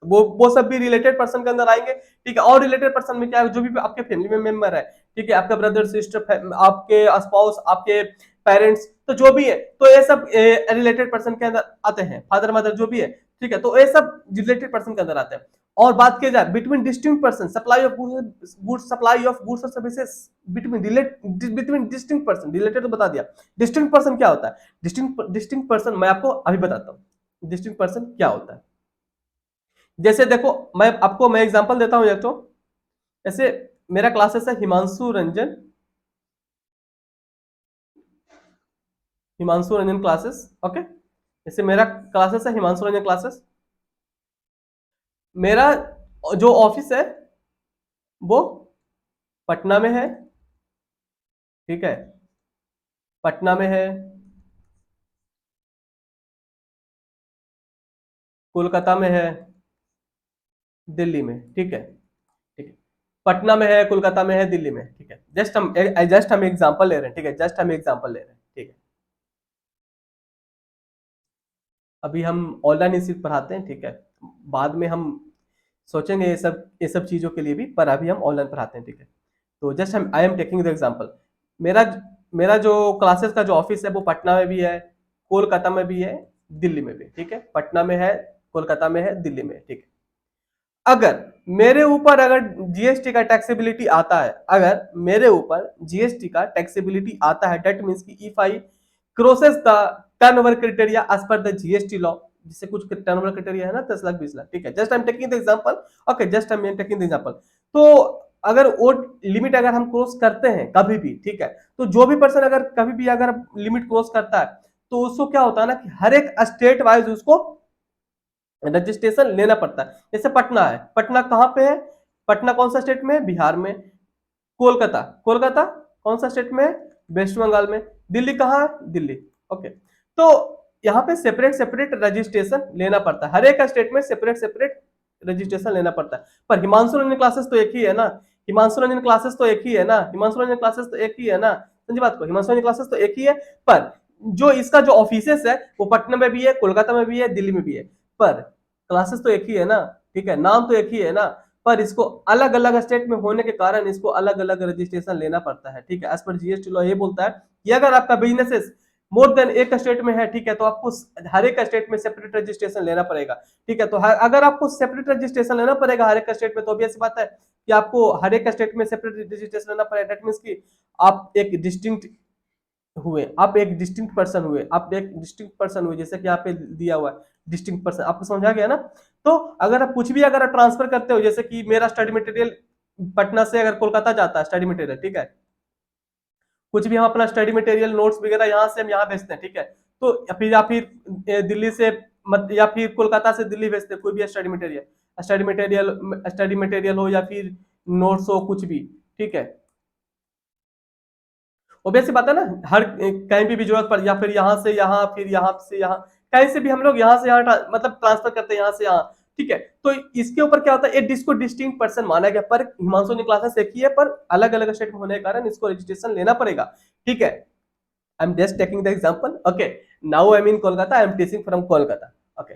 Speaker 1: वो सब भी रिलेटेड पर्सन के अंदर आएंगे, ठीक है। और रिलेटेड पर्सन में क्या है, जो भी आपके फैमिली में मेंबर है, ठीक है, आपका ब्रदर सिस्टर, आपके स्पाउस, आपके पेरेंट्स, तो जो भी है, तो ये सब रिलेटेड पर्सन के अंदर आते हैं, फादर मदर जो भी है, ठीक है, तो ये सब रिलेटेड पर्सन के अंदर आते हैं। और बात की जाए between distinct person, supply of goods, supply of goods और services between distinct person, related तो बता दिया, डिस्टिंक्ट पर्सन क्या होता है, डिस्टिंक्ट पर्सन मैं आपको अभी बताता हूँ डिस्टिंक्ट पर्सन क्या होता है। जैसे देखो मैं एग्जांपल देता हूं, तो जैसे मेरा क्लासेस है हिमांशु रंजन क्लासेस, ओके, जैसे मेरा क्लासेस है हिमांशु रंजन क्लासेस, मेरा जो ऑफिस है वो पटना में है, ठीक है, पटना में है, कोलकाता में है, दिल्ली में, ठीक है, ठीक है, पटना में है, कोलकाता में है, दिल्ली में, ठीक है, जस्ट हम एग्जांपल ले रहे हैं, ठीक है, जस्ट हम एग्जांपल ले रहे हैं, ठीक है, अभी हम ऑनलाइन इसी पढ़ाते हैं, ठीक है, बाद में हम सोचेंगे ये सब चीजों के लिए भी, पर अभी हम ऑनलाइन पढ़ाते हैं, ठीक है। तो जस्ट हम I am taking the example, मेरा मेरा जो क्लासेस का जो ऑफिस है वो पटना में भी है, कोलकाता में भी है, दिल्ली में भी, ठीक है, पटना में है, कोलकाता में है, दिल्ली में है, ठीक है। अगर मेरे ऊपर अगर जीएसटी का टैक्सेबिलिटी आता है, अगर मेरे ऊपर जीएसटी का टैक्सेबिलिटी आता है, दैट मींस कि if I crosses the turnover criteria as per the GST law, जिससे कुछ टर्नओवर क्राइटेरिया है ना 10 लाख 20 लाख, ठीक है, just I am taking the example, okay, just I am taking the example. तो अगर वो लिमिट अगर हम क्रॉस करते हैं कभी भी, ठीक है, तो जो भी पर्सन अगर कभी भी अगर लिमिट क्रॉस करता है तो उसको क्या होता है ना कि हर एक स्टेट वाइज उसको रजिस्ट्रेशन लेना पड़ता है। जैसे पटना है, पटना कहाँ पे है, पटना कौन सा स्टेट में है, बिहार में। कोलकाता, कोलकाता कौन सा स्टेट में है, वेस्ट बंगाल में। दिल्ली कहाँ है, दिल्ली, ओके। तो यहाँ पे सेपरेट सेपरेट रजिस्ट्रेशन लेना पड़ता है, हर एक स्टेट में सेपरेट सेपरेट रजिस्ट्रेशन लेना पड़ता है। पर हिमांशु रंजन क्लासेस तो एक ही है ना, हिमांशु रंजन क्लासेस तो एक ही है ना, हिमांशु रंजन क्लासेस तो एक ही है ना, समझी बात को, हिमांशु रंजन क्लासेस तो एक ही है। पर जो इसका जो ऑफिसेस है वो पटना में भी है, कोलकाता में भी है, दिल्ली में भी है, पर क्लासेस तो एक ही है ना, ठीक है, नाम तो एक ही है ना, पर इसको अलग अलग स्टेट में होने के कारण इसको अलग अलग रजिस्ट्रेशन लेना पड़ता है, ठीक है। एज पर जीएसटी लॉ ये बोलता है कि अगर आपका बिजनेस मोर देन एक स्टेट में है, ठीक है, तो आपको हर एक स्टेट में सेपरेट रजिस्ट्रेशन लेना पड़ेगा, ठीक है। तो अगर आपको सेपरेट रजिस्ट्रेशन लेना पड़ेगा हर एक स्टेट में, तो भी ऐसी बात है कि आपको हर एक स्टेट में सेपरेट रजिस्ट्रेशन लेना पड़ेगा। दैट मींस कि आप एक डिस्टिंक्ट हुए, आप एक डिस्टिंक्ट पर्सन हुए, आप एक डिस्टिंक्ट पर्सन हुए, जैसे कि यहाँ पे दिया हुआ है डिस्टिंक्ट पर्सन, आपको समझ आ गया ना। तो अगर आप कुछ भी अगर आप ट्रांसफर करते हो, जैसे कि मेरा स्टडी मटेरियल पटना से अगर कोलकाता जाता है स्टडी मटेरियल, ठीक है, कुछ भी हम अपना स्टडी मटेरियल नोट्स वगैरह यहाँ से हम यहाँ भेजते हैं, ठीक है, तो या फिर दिल्ली से या फिर कोलकाता से दिल्ली भेजते हैं कोई भी स्टडी मटेरियल हो या फिर नोट्स हो कुछ भी, ठीक है। ऑब्वियस सी बात है ना, हर कहीं भी जरूरत पड़, या फिर यहाँ से यहाँ, फिर यहाँ से यहाँ, कहीं से भी हम लोग यहाँ से यहाँ मतलब ट्रांसफर करते हैं यहाँ से यहाँ, ठीक है। तो इसके ऊपर क्या होता है, इसको डिस्टिंक्ट पर्सन माना गया, पर हिमांशु ने क्लासेस एक ही है, पर अलग अलग स्टेट में होने के कारण इसको रजिस्ट्रेशन लेना पड़ेगा, ठीक है। I am just taking the example, okay. Now I am in Kolkata, I am teaching from Kolkata, okay.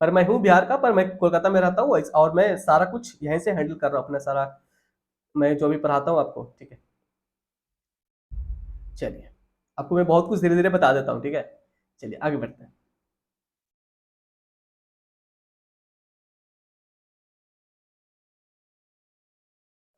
Speaker 1: पर मैं हूँ बिहार का, पर मैं कोलकाता में रहता हूँ और मैं सारा कुछ यहीं से हैंडल कर रहा हूँ अपना सारा, मैं जो भी पढ़ाता हूँ आपको, ठीक है। चलिए, आपको मैं बहुत कुछ धीरे धीरे बता देता हूँ, ठीक है। चलिए आगे बढ़ते हैं।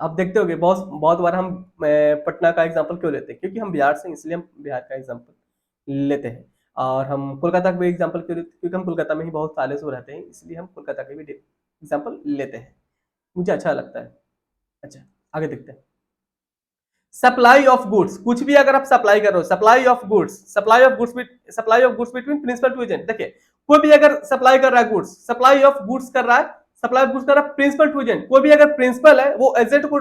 Speaker 1: आप देखते होंगे बहुत बहुत बार हम पटना का एग्जांपल क्यों लेते हैं, क्योंकि हम बिहार से, इसलिए हम बिहार का एग्जांपल लेते हैं। और हम कोलकाता का भी एग्जांपल क्यों लेते हैं, क्योंकि हम कोलकाता में ही बहुत सालों से रहते हैं, इसलिए हम कोलकाता के भी एग्जांपल लेते हैं, मुझे अच्छा लगता है। अच्छा, आगे देखते हैं। सप्लाई ऑफ गुड्स, कुछ भी अगर आप सप्लाई कर रहे हो, supply of goods, supply of goods between principal to agent. देखिए, कोई भी अगर सप्लाई कर रहा है गुड्स, सप्लाई ऑफ गुड्स कर रहा है, सप्लाई ऑफ गुड्स कर रहा है प्रिंसिपल टू एजेंट, कोई भी अगर प्रिंसिपल है वो एजेंट को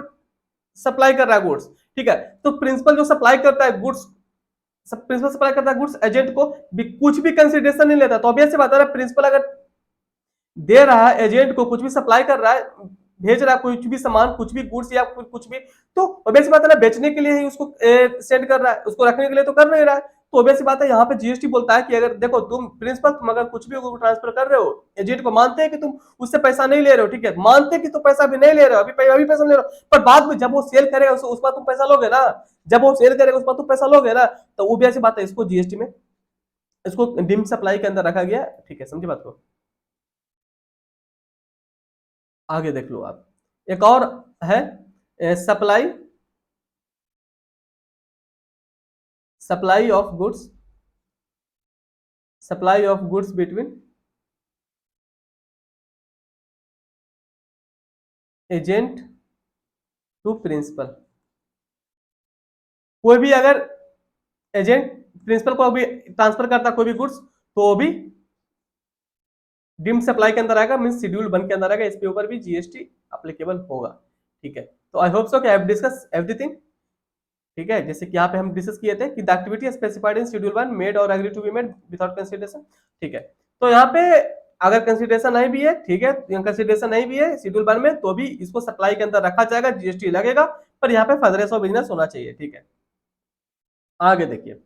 Speaker 1: सप्लाई कर रहा है गुड्स, ठीक है। तो प्रिंसिपल जो सप्लाई करता है गुड्स, प्रिंसिपल सप्लाई करता है गुड्स एजेंट को, भी कुछ भी कंसिडरेशन नहीं लेता। तो ऑब्वियस सी बात है, प्रिंसिपल अगर दे रहा है एजेंट को, कुछ भी सप्लाई कर रहा है, भेज रहा है कुछ भी सामान, कुछ भी गुड्स या कुछ भी, तो ऑब्वियस बात है ना, बेचने के लिए ही उसको सेंड कर रहा है, उसको रखने के लिए तो कर नहीं रहा है। तो ऑब्वियस बात है, यहाँ पे जीएसटी बोलता है कि अगर देखो तुम प्रिंसिपल, तुम अगर कुछ भी ट्रांसफर कर रहे हो एजेंट को, मानते हैं कि तुम उससे पैसा नहीं ले रहे हो, ठीक है, मानते हैं कि तुम पैसा भी नहीं ले रहे हो, अभी पैसा ले रहे हो, पर बाद में जब वो सेल करेगा उस पर तुम पैसा लोगे ना, जब वो सेल करेगा उस पर तुम पैसा लोगे ना, तो वो भी ऐसी बात है, इसको जीएसटी में इसको डीम्ड सप्लाई के अंदर रखा गया, ठीक है, समझी बात को। आगे देख लो आप, एक और है supply, supply of goods, supply of goods between agent to principal. कोई भी अगर एजेंट प्रिंसिपल को अभी ट्रांसफर करता कोई भी गुड्स, तो वो भी डीम्ड सप्लाई के अंदर आएगा, मींस शेड्यूल 1 के अंदर आएगा, इसके ऊपर भी जीएसटी एप्लीकेबल होगा, ठीक है। तो आई होप सो कि आई हैव डिस्कस एवरीथिंग, ठीक है। जैसे कि यहाँ पे हम डिस्कस किए थे कि the activity specified in schedule 1 made और agree to be made without consideration, ठीक है। तो यहाँ पे अगर कंसीडरेशन नहीं भी है, ठीक है, कंसीडरेशन नहीं भी है शेड्यूल 1 में, तो भी इसको सप्लाई के अंदर रखा जाएगा, जीएसटी लगेगा, पर यहाँ पे फर्दरेस ऑफ बिजनेस होना चाहिए, ठीक है। आगे देखिए,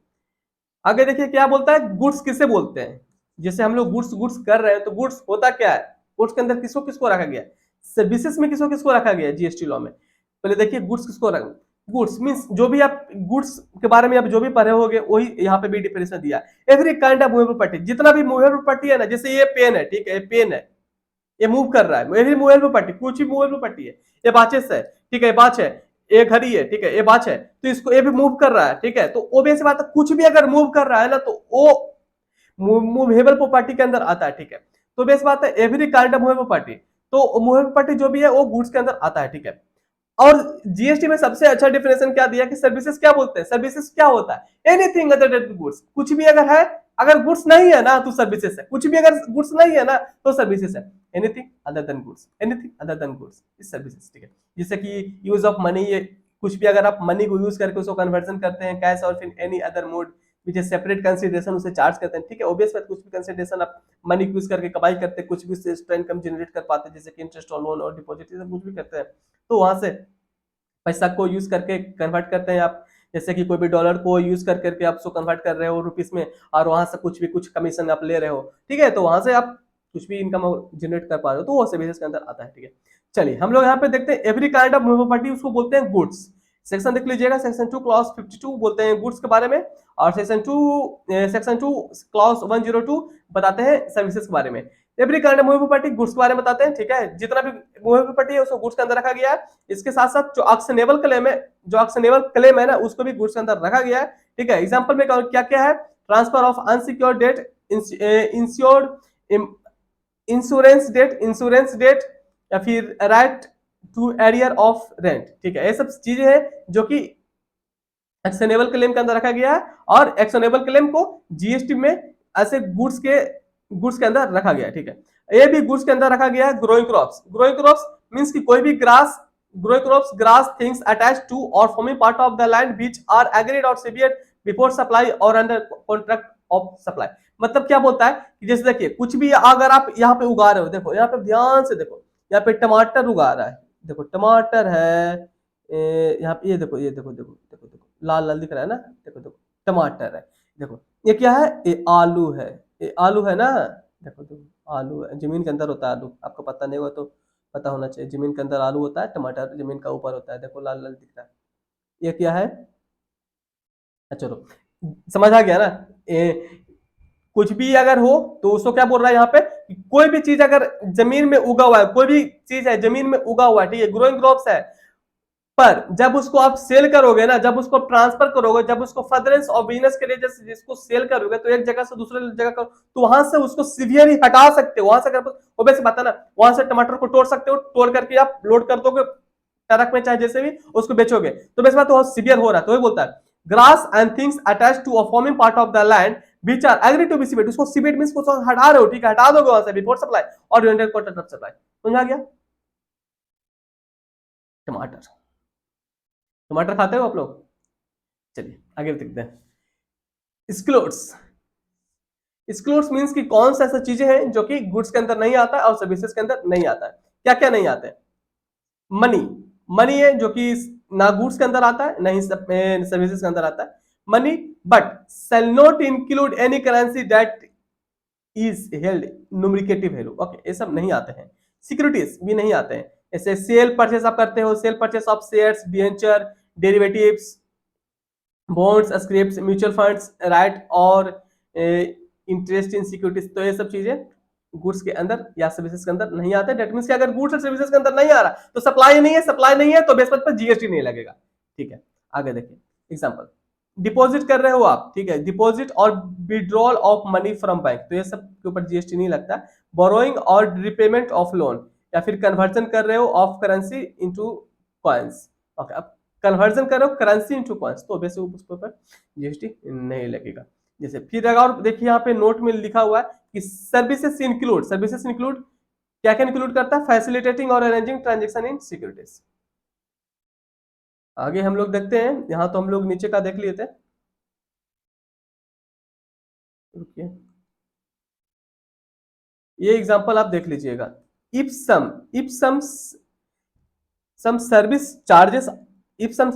Speaker 1: आगे देखिए क्या बोलता है, गुड्स किसे बोलते हैं। जैसे हम लोग गुड्स गुड्स कर रहे हैं, तो गुड्स होता क्या है, गुड्स के अंदर किसको किसको रखा गया है, सर्विसेज में किसको किसको रखा गया है जीएसटी लॉ में। पहले देखिए गुड्स किसको रखा, गुड्स मींस जो भी आप गुड्स के बारे में आप जो भी पढ़े होंगे वही यहाँ पे भी डिफिनेशन दिया है। Every kind of movable property, जितना भी मूवेबल प्रॉपर्टी है ना, जैसे ये पेन है, ठीक है, ये पेन है, ये मूव कर रहा है, एवरी मूवेबल प्रॉपर्टी, कुछ भी मूवेबल प्रॉपर्टी है, ये बाचेस है, ठीक है, बाच है, ए घड़ी है, ठीक है, ए वॉच है, तो इसको ए भी मूव कर रहा है, ठीक है, तो ओबीएस बात है, कुछ भी अगर मूव कर रहा है ना तो वो मूवेबल प्रॉपर्टी के अंदर आता है, ठीक है। तो बेस बात है every kind of movable property, तो मूवेबल प्रॉपर्टी जो भी है वो गुड्स के अंदर आता है, ठीक है। और जीएसटी में सबसे अच्छा डिफिनेशन क्या दिया कि सर्विसेज क्या बोलते हैं, सर्विसेज क्या होता है, एनीथिंग अदर देन गुड्स, कुछ भी अगर है, अगर गुड्स नहीं है ना तो सर्विसेज है, कुछ भी अगर गुड्स नहीं है ना तो सर्विसेज है, anything other than goods, anything other than goods is services, ठीक है। जैसे कि यूज ऑफ मनी, ये कुछ भी अगर आप मनी को यूज करके उसको कन्वर्जन करते हैं कैश और फिर any other mode which is separate consideration उसे चार्ज करते हैं, ठीक है। ऑब्वियस बात, कुछ भी कंसिडरेशन आप मनी यूज करके कमाई करते हैं, कुछ भी उससे एक्स्ट्रा इनकम जनरेट कर पाते हैं, जैसे कि इंटरेस्ट और लोन और डिपॉजिट, कुछ भी करते हैं तो वहां से पैसा को यूज करके कन्वर्ट करते हैं आप, जैसे कि कोई भी डॉलर को यूज कर करके आप उसको कन्वर्ट कर रहे हो रुपीस में और वहां से कुछ भी कुछ कमीशन आप ले रहे हो, ठीक है, तो वहां से आप कुछ भी इनकम जनरेट कर पा रहे हो तो वो सर्विसेज के अंदर आता है, ठीक है। चलिए हम लोग यहाँ पे देखते हैं every kind of movable property, उसको बोलते हैं गुड्स। सेक्शन देख लीजिएगा, सेक्शन 2 क्लॉज 52 बोलते हैं गुड्स के बारे में, और सेक्शन 2 क्लॉज 102 बताते हैं सर्विसेज के बारे में। Every kind of movable property goods के बारे में बताते हैं, ठीक है, जितना भी मूवेबल प्रॉपर्टी है उसको गुड्स के अंदर रखा गया है। इसके साथ साथ जो एक्शनेबल क्लेम है, ना उसको भी गुड्स के अंदर रखा गया है, ठीक है। एग्जांपल में क्या क्या है, transfer of unsecured debt, insured insurance debt या फिर right to arrear of rent, ठीक है, ये सब चीजें हैं जो कि एक्शनेबल क्लेम के अंदर रखा गया है, और एक्शनेबल क्लेम को जीएसटी में ऐसे गुड्स के अंदर रखा गया है, ठीक है। ये भी गुड्स के अंदर रखा गया है। ग्रोइंग क्रॉप्स मींस कि कोई भी growing crops grass things attached to or forming part of the land which are agreed or severe before supply or under contract of supply. मतलब क्या बोलता है कि जैसे देखिए कुछ भी अगर आप यहाँ पे उगा रहे हो, देखो यहाँ पे ध्यान से देखो, यहाँ पे टमाटर उगा रहा है, देखो टमाटर है, यहाँ पे ये देखो देखो लाल लाल दिख रहा है ना, देखो देखो टमाटर है, देखो ये क्या है, ये आलू है, ये आलू है ना, देखो देखो आलू है, जमीन के अंदर होता है आलू, आपको पता नहीं हुआ तो पता होना चाहिए, जमीन के अंदर आलू होता है, टमाटर जमीन का ऊपर होता है, देखो लाल लाल दिख रहा है, ये क्या है, चलो समझ आ गया ना। कुछ भी अगर हो तो उसको क्या बोल रहा है यहाँ पे, कोई भी चीज अगर जमीन में उगा हुआ है, कोई भी चीज है जमीन में उगा हुआ है, ठीक है, ग्रोइंग क्रॉप्स है, पर जब उसको आप सेल करोगे ना, जब उसको ट्रांसफर करोगे, जब उसको फर्दरेंस और बिजनेस के लिए जैसे जिसको सेल करोगे तो एक जगह से दूसरे जगह करो तो वहां से उसको सीवियर ही हटा सकते हो, वहां से अगर ओबेस बात है ना, वहां से टमाटर को तोड़ सकते हो, तोड़ करके आप लोड कर दोगे ट्रक में चाहे जैसे भी उसको बेचोगे, तो बेस बात तो सीवियर हो रहा है, तो वही बोलता है grass and things attach to a forming part of the land which are agree to be severed, उसको सीवेट मींस को हटा रहे हो, ठीक है, हटा दोगे वहां से बिफोर सप्लाई और यूनिट क्वार्टर सप्लाई, समझ आ गया। टमाटर टमाटर खाते हो आप लोग, चलिए आगे देखते हैं। एक्सक्लूड्स एक्सक्लूड्स मींस कि कौन सा ऐसा चीजें हैं जो कि गुड्स के अंदर नहीं आता है और सर्विसेज के अंदर नहीं आता है। क्या क्या नहीं आता है, मनी मनी है जो कि ना गुड्स के अंदर आता है ना ही सर्विसेज के अंदर आता है, money but shall not include any currency that is held न्यूमरिकेटिव वैल्यू, ओके, ये सब नहीं आते हैं। सिक्योरिटीज भी नहीं आते हैं, ऐसे सेल परचेस आप करते हो, sale purchase of shares, debenture, derivatives, bonds, scripts, mutual funds, right और इंटरेस्ट इन सिक्योरिटीज, तो ये सब चीजें गुड्स के अंदर या सर्विसेज के अंदर नहीं आते। डेट मींस कि अगर गुड्स और सर्विसेज के अंदर नहीं आ रहा तो सप्लाई नहीं है तो बेस पर जीएसटी नहीं लगेगा, ठीक है। आगे देखिए एग्जांपल, डिपॉजिट कर रहे हो आप, ठीक है, डिपॉजिट और withdrawal of money from bank, तो ये सब के ऊपर जीएसटी नहीं लगता। बोरोइंग और रिपेमेंट ऑफ लोन या फिर कन्वर्जन कर रहे हो of currency into coins, okay, अब कन्वर्जन कर रहे हो करेंसी इनटू कॉइंस तो वैसे उस पर जीएसटी नहीं लगेगा। जैसे फिर अगर देखिए यहाँ पे नोट में लिखा हुआ है कि सर्विसेज इंक्लूड क्या क्या इंक्लूड करता है, फैसिलिटेटिंग और अरेंजिंग ट्रांजेक्शन इन सिक्योरिटीज। आगे हम लोग देखते हैं, यहाँ तो हम लोग नीचे का देख लिए थे, रुकिए ये एग्जांपल आप देख लीजिएगा। If some service charges if some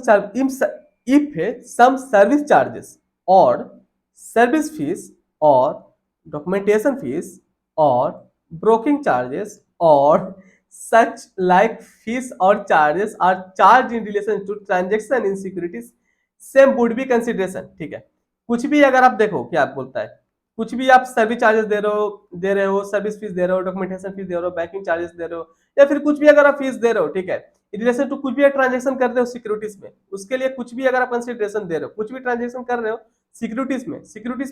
Speaker 1: service charges और सर्विस फीस और डॉक्यूमेंटेशन फीस और ब्रोकिंग चार्जेस और सच लाइक फीस और charges are charged in relation to transaction in securities same would be consideration, ठीक है। कुछ भी अगर आप देखो क्या बोलता है कुछ भी आप सर्विस चार्जेस दे रहे हो, सर्विस फीस दे रहे हो, डॉक्यूमेंटेशन फीस दे रहे हो, बैंकिंग चार्जेस दे रहे हो, या फिर कुछ भी अगर आप फीस दे रहे हो, ठीक है, इन रिलेशन टू कुछ भी ट्रांजेक्शन कर रहे हो सिक्योरिटीज में, उसके लिए कुछ भी अगर आप कंसिडरेशन दे रहे हो, कुछ भी ट्रांजेक्शन कर रहे हो सिक्योरिटीज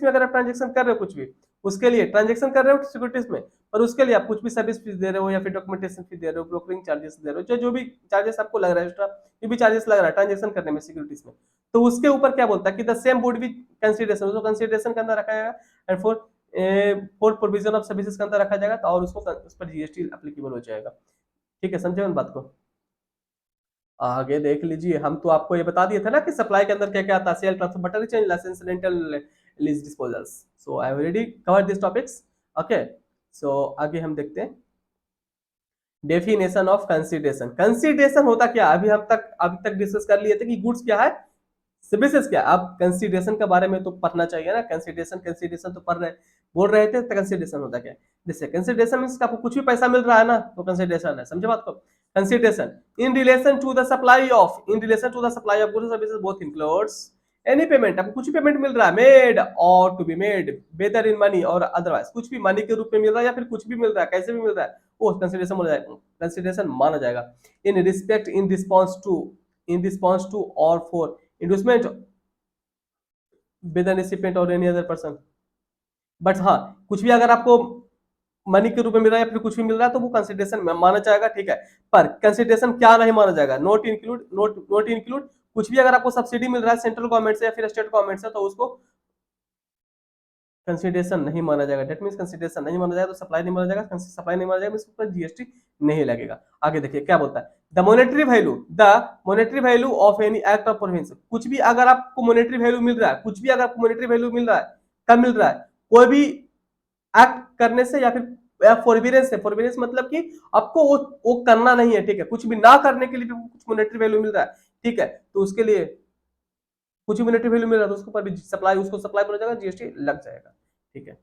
Speaker 1: में अगर आप ट्रांजेक्शन कर रहे हो कुछ भी, उसके लिए ट्रांजेक्शन कर रहे हो सिक्योरिटीज में, और उसके लिए आप कुछ भी सर्विस फीस दे रहे हो या फिर डॉक्यूमेंटेशन फीस दे रहे हो, ब्रोकरिंग चार्जेस दे रहे हो, जो भी चार्जेस आपको लग रहा है एक्स्ट्रा, जो भी चार्जेस लग रहा है ट्रांजेक्शन करने में सिक्योरिटीज में, तो उसके ऊपर क्या बोलता है कि the same would be consideration, उसको कंसिडरेशन के अंदर रखा जाएगा, and for provision of services के अंदर रखा जाएगा, तो और उसको उस पर जीएसटी एप्लीकेबल हो जाएगा। ठीक है, समझे उन बात को? आगे देख लीजिए, हम तो आपको ये बता दिए थे ना कि सप्लाई के अंदर क्या क्या आता है, sale, transfer, barter change, licence, rental, lease, disposals. So I already cover this topics. Okay, so आगे हम देखते हैं डेफिनेशन ऑफ कंसीडरेशन। कंसीडरेशन होता क्या, अभी तक डिस्कस कर लिए थे कि गुड्स क्या है, सर्विसेज क्या। अब कंसीडरेशन के बारे में तो पढ़ना चाहिए ना, कंसीडरेशन तो पढ़ रहे, बोल रहे थे, तो कंसीडरेशन होता क्या है। जैसे कंसीडरेशन मींस आपको कुछ भी पैसा मिल रहा है ना, तो कंसीडरेशन है, समझे बात को। Consideration in relation to the supply of, goods services both includes any payment, आपको कुछ पेमेंट मिल रहा है, मेड और to be made whether in money और अदरवाइज, कुछ भी मनी के रूप में मिल रहा है या फिर कुछ भी मिल रहा है, कैसे भी मिल रहा है, वो कंसीडरेशन माना जाएगा। In respect, in response to or for inducement with an recipient और एनी अदर पर्सन। बट हाँ, कुछ भी अगर आपको मनी के रूप में मिल रहा है या फिर कुछ भी मिल रहा है, तो वो कंसिडरेशन में माना जाएगा, ठीक है। पर कंसिडरेशन क्या नहीं माना जाएगा, नोट इंक्लूड कुछ भी अगर आपको सब्सिडी मिल रहा है सेंट्रल गवर्नमेंट से या फिर स्टेट गवर्नमेंट से, तो उसको कंसिडरेशन नहीं माना जाएगा। डेट मीन कंसिडरेशन नहीं माना जाएगा, तो सप्लाई नहीं माना जाएगा, सप्लाई नहीं माना जाएगा, इस पर जीएसटी नहीं लगेगा। आगे देखिए क्या बोलता है, the monetary value of any act of province, कुछ भी अगर आपको मोनेटरी वैल्यू मिल रहा है, कुछ भी अगर आपको मोनेटरी वैल्यू मिल रहा है, कब मिल रहा है, कोई भी एक्ट करने से या फिर फॉरबिडेंस से, फॉरबिडेंस मतलब कि आपको वो करना नहीं है, ठीक है, कुछ भी ना करने के लिए भी कुछ मोनेटरी वैल्यू मिल रहा है, ठीक है, तो उसके लिए कुछ भी मोनेटरी वैल्यू मिल रहा है, तो उसके ऊपर भी सप्लाई, उसको सप्लाई बोला जाएगा, जीएसटी लग जाएगा, ठीक है।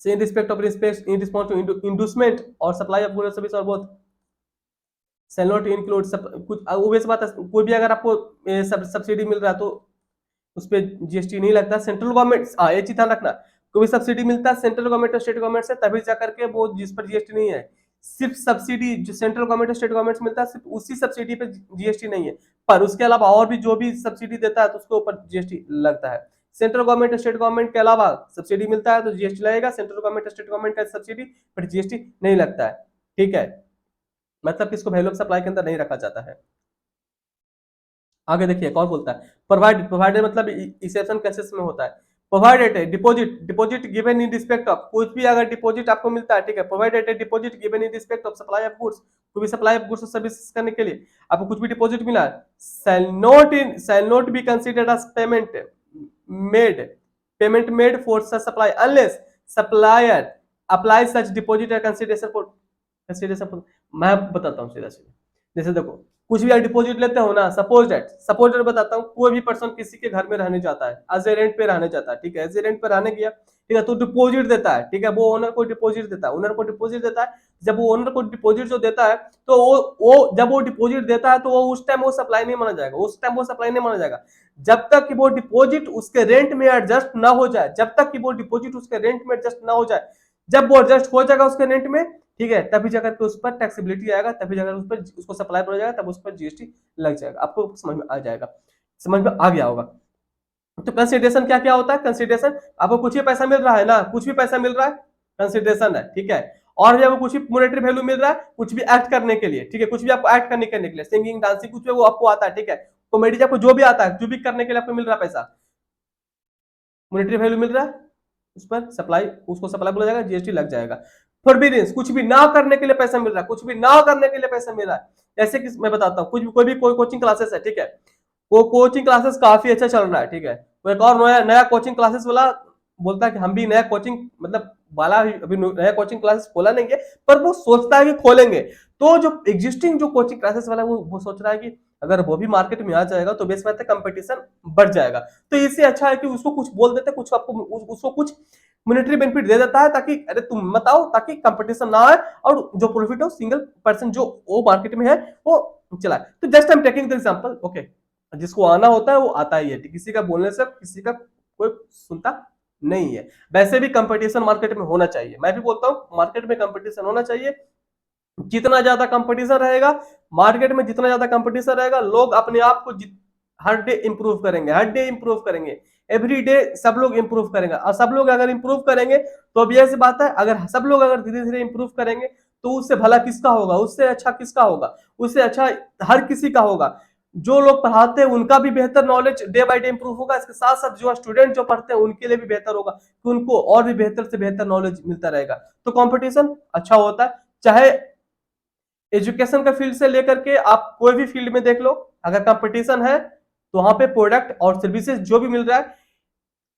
Speaker 1: So in respect of in response to inducement or supply of goods or service or both shall not include कुछ obvious बात है, कोई भी अगर आपको सब्सिडी मिल रहा है तो उस पर जीएसटी नहीं लगता। सेंट्रल गवर्नमेंट, हाँ ये चीज ध्यान रखना, कोई भी सब्सिडी मिलता है सेंट्रल गवर्नमेंट और स्टेट गवर्नमेंट से, तभी जाकर के वो जिस पर जीएसटी नहीं है। सिर्फ सब्सिडी जो सेंट्रल गवर्नमेंट और स्टेट गवर्नमेंट से मिलता है, सिर्फ उसी सब्सिडी पे जीएसटी नहीं है, पर उसके अलावा और भी जो भी सब्सिडी देता है तो उसके ऊपर जीएसटी लगता है। सेंट्रल गवर्नमेंट स्टेट गवर्नमेंट के अलावा सब्सिडी मिलता है तो जीएसटी लगेगा, सेंट्रल गवर्नमेंट स्टेट गवर्नमेंट का सब्सिडी पर जीएसटी नहीं लगता है, ठीक है, मतलब किसको वैल्यू ऑफ सप्लाई के अंदर नहीं रखा जाता है। आगे देखिए कौन बोलता है, प्रोवाइडेड मतलब एक्सेप्शन केसेस में होता है। प्रोवाइडेड है deposit given in respect of, कुछ भी अगर डिपॉजिट आपको मिलता है, ठीक है, प्रोवाइडेड है deposit given in respect of supply of goods, कोई भी सप्लाई ऑफ गुड्स और सर्विसेज करने के लिए आपको कुछ भी डिपॉजिट मिला है, shall not be considered as payment made for such supply unless supplier apply such deposit और कंसीडरेशन। मैं बताता हूँ सीधा सीधा, जैसे देखो कुछ भी डिपॉजिट लेते हो ना, सपोज बताता हूँ, कोई भी पर्सन किसी के घर में रहने जाता है, एज ए रेंट पे रहने जाता है, ठीक है, एज ए रेंट पे रहने गया, ठीक है, तो डिपॉजिट देता है, ठीक है, वो ओनर को डिपॉजिट देता है, जब वो ओनर को डिपॉजिट जो देता है, तो वो जब वो डिपॉजिट देता है तो वो उस टाइम वो सप्लाई नहीं माना जाएगा, जब तक कि वो डिपॉजिट उसके रेंट में एडजस्ट ना हो जाए, जब वो एडजस्ट हो जाएगा उसके रेंट में, ठीक है, तभी जाकर के उस पर टैक्सेबिलिटी आएगा, तभी जाकर उस पर उसको सप्लाई बोला जाएगा, तब उस पर जीएसटी लग जाएगा। आपको समझ में आ जाएगा, समझ में आ गया होगा। तो कंसिडरेशन क्या क्या होता है, कंसिडरेशन आपको कुछ ही पैसा मिल रहा है ना, कुछ भी पैसा मिल रहा है, कंसिडरेशन है, ठीक है, और जब कुछ भी मॉनेटरी वैल्यू मिल रहा है, कुछ भी एक्ट करने के लिए, ठीक है, कुछ भी आपको एक्ट करने के लिए, सिंगिंग, डांसिंग, कुछ भी वो आपको आता है, ठीक है, कॉमेडी आपको जो भी आता है, जो भी करने के लिए आपको मिल रहा है पैसा, मॉनेटरी वैल्यू मिल रहा है, उस पर उसको सप्लाई बोला जाएगा, जीएसटी लग जाएगा। फॉरबिडेंस, कुछ भी ना करने के लिए पैसा मिल रहा है, जैसे कि मैं बताता हूँ, कोई कोचिंग क्लासेस है, ठीक है, वो कोचिंग क्लासेस काफी अच्छा चल रहा है, ठीक है, वो एक और नया कोचिंग क्लासेस वाला बोलता है कि हम भी नया कोचिंग मतलब वाला अभी नया कोचिंग क्लासेस खोला नहीं है, पर वो सोचता है कि खोलेंगे, तो जो एग्जिस्टिंग जो कोचिंग क्लासेस वाला है वो सोच रहा है कि अगर वो भी मार्केट में आ जाएगा तो बेस बात है कंपटीशन बढ़ जाएगा, तो इससे अच्छा है कि उसको कुछ बोल देते, कुछ आपको उसको कुछ मॉनेटरी बेनिफिट दे देता है, ताकि अरे तुम मत आओ, ताकि कंपटीशन ना आए और जो प्रॉफिट हो सिंगल पर्सन जो वो मार्केट में है वो चला। तो just I am taking the example, okay, जिसको आना होता है वो आता ही है, किसी का बोलने से किसी का कोई सुनता नहीं है। वैसे भी कंपटीशन मार्केट में होना चाहिए, मैं भी बोलता हूँ मार्केट में कंपटीशन होना चाहिए। जितना ज्यादा कंपटीशन रहेगा मार्केट में, जितना ज्यादा कंपटीशन रहेगा, लोग अपने आप को हर डे इंप्रूव करेंगे, हर डे इंप्रूव करेंगे, एवरी डे सब लोग इंप्रूव करेंगे। और सब लोग अगर इंप्रूव करेंगे तो अब ऐसी बात है, अगर सब लोग अगर धीरे धीरे इंप्रूव करेंगे तो उससे भला किसका होगा, उससे अच्छा किसका होगा, उससे अच्छा हर किसी का होगा। जो लोग पढ़ाते हैं उनका भी बेहतर knowledge day by day improve होगा, इसके साथ साथ जो स्टूडेंट जो पढ़ते हैं उनके लिए भी बेहतर होगा कि उनको और भी बेहतर से बेहतर नॉलेज मिलता रहेगा। तो कंपटीशन अच्छा होता है, चाहे एजुकेशन का फील्ड से लेकर के आप कोई भी फील्ड में देख लो, अगर कंपटीशन है तो वहां पे प्रोडक्ट और सर्विसेज जो भी मिल रहा है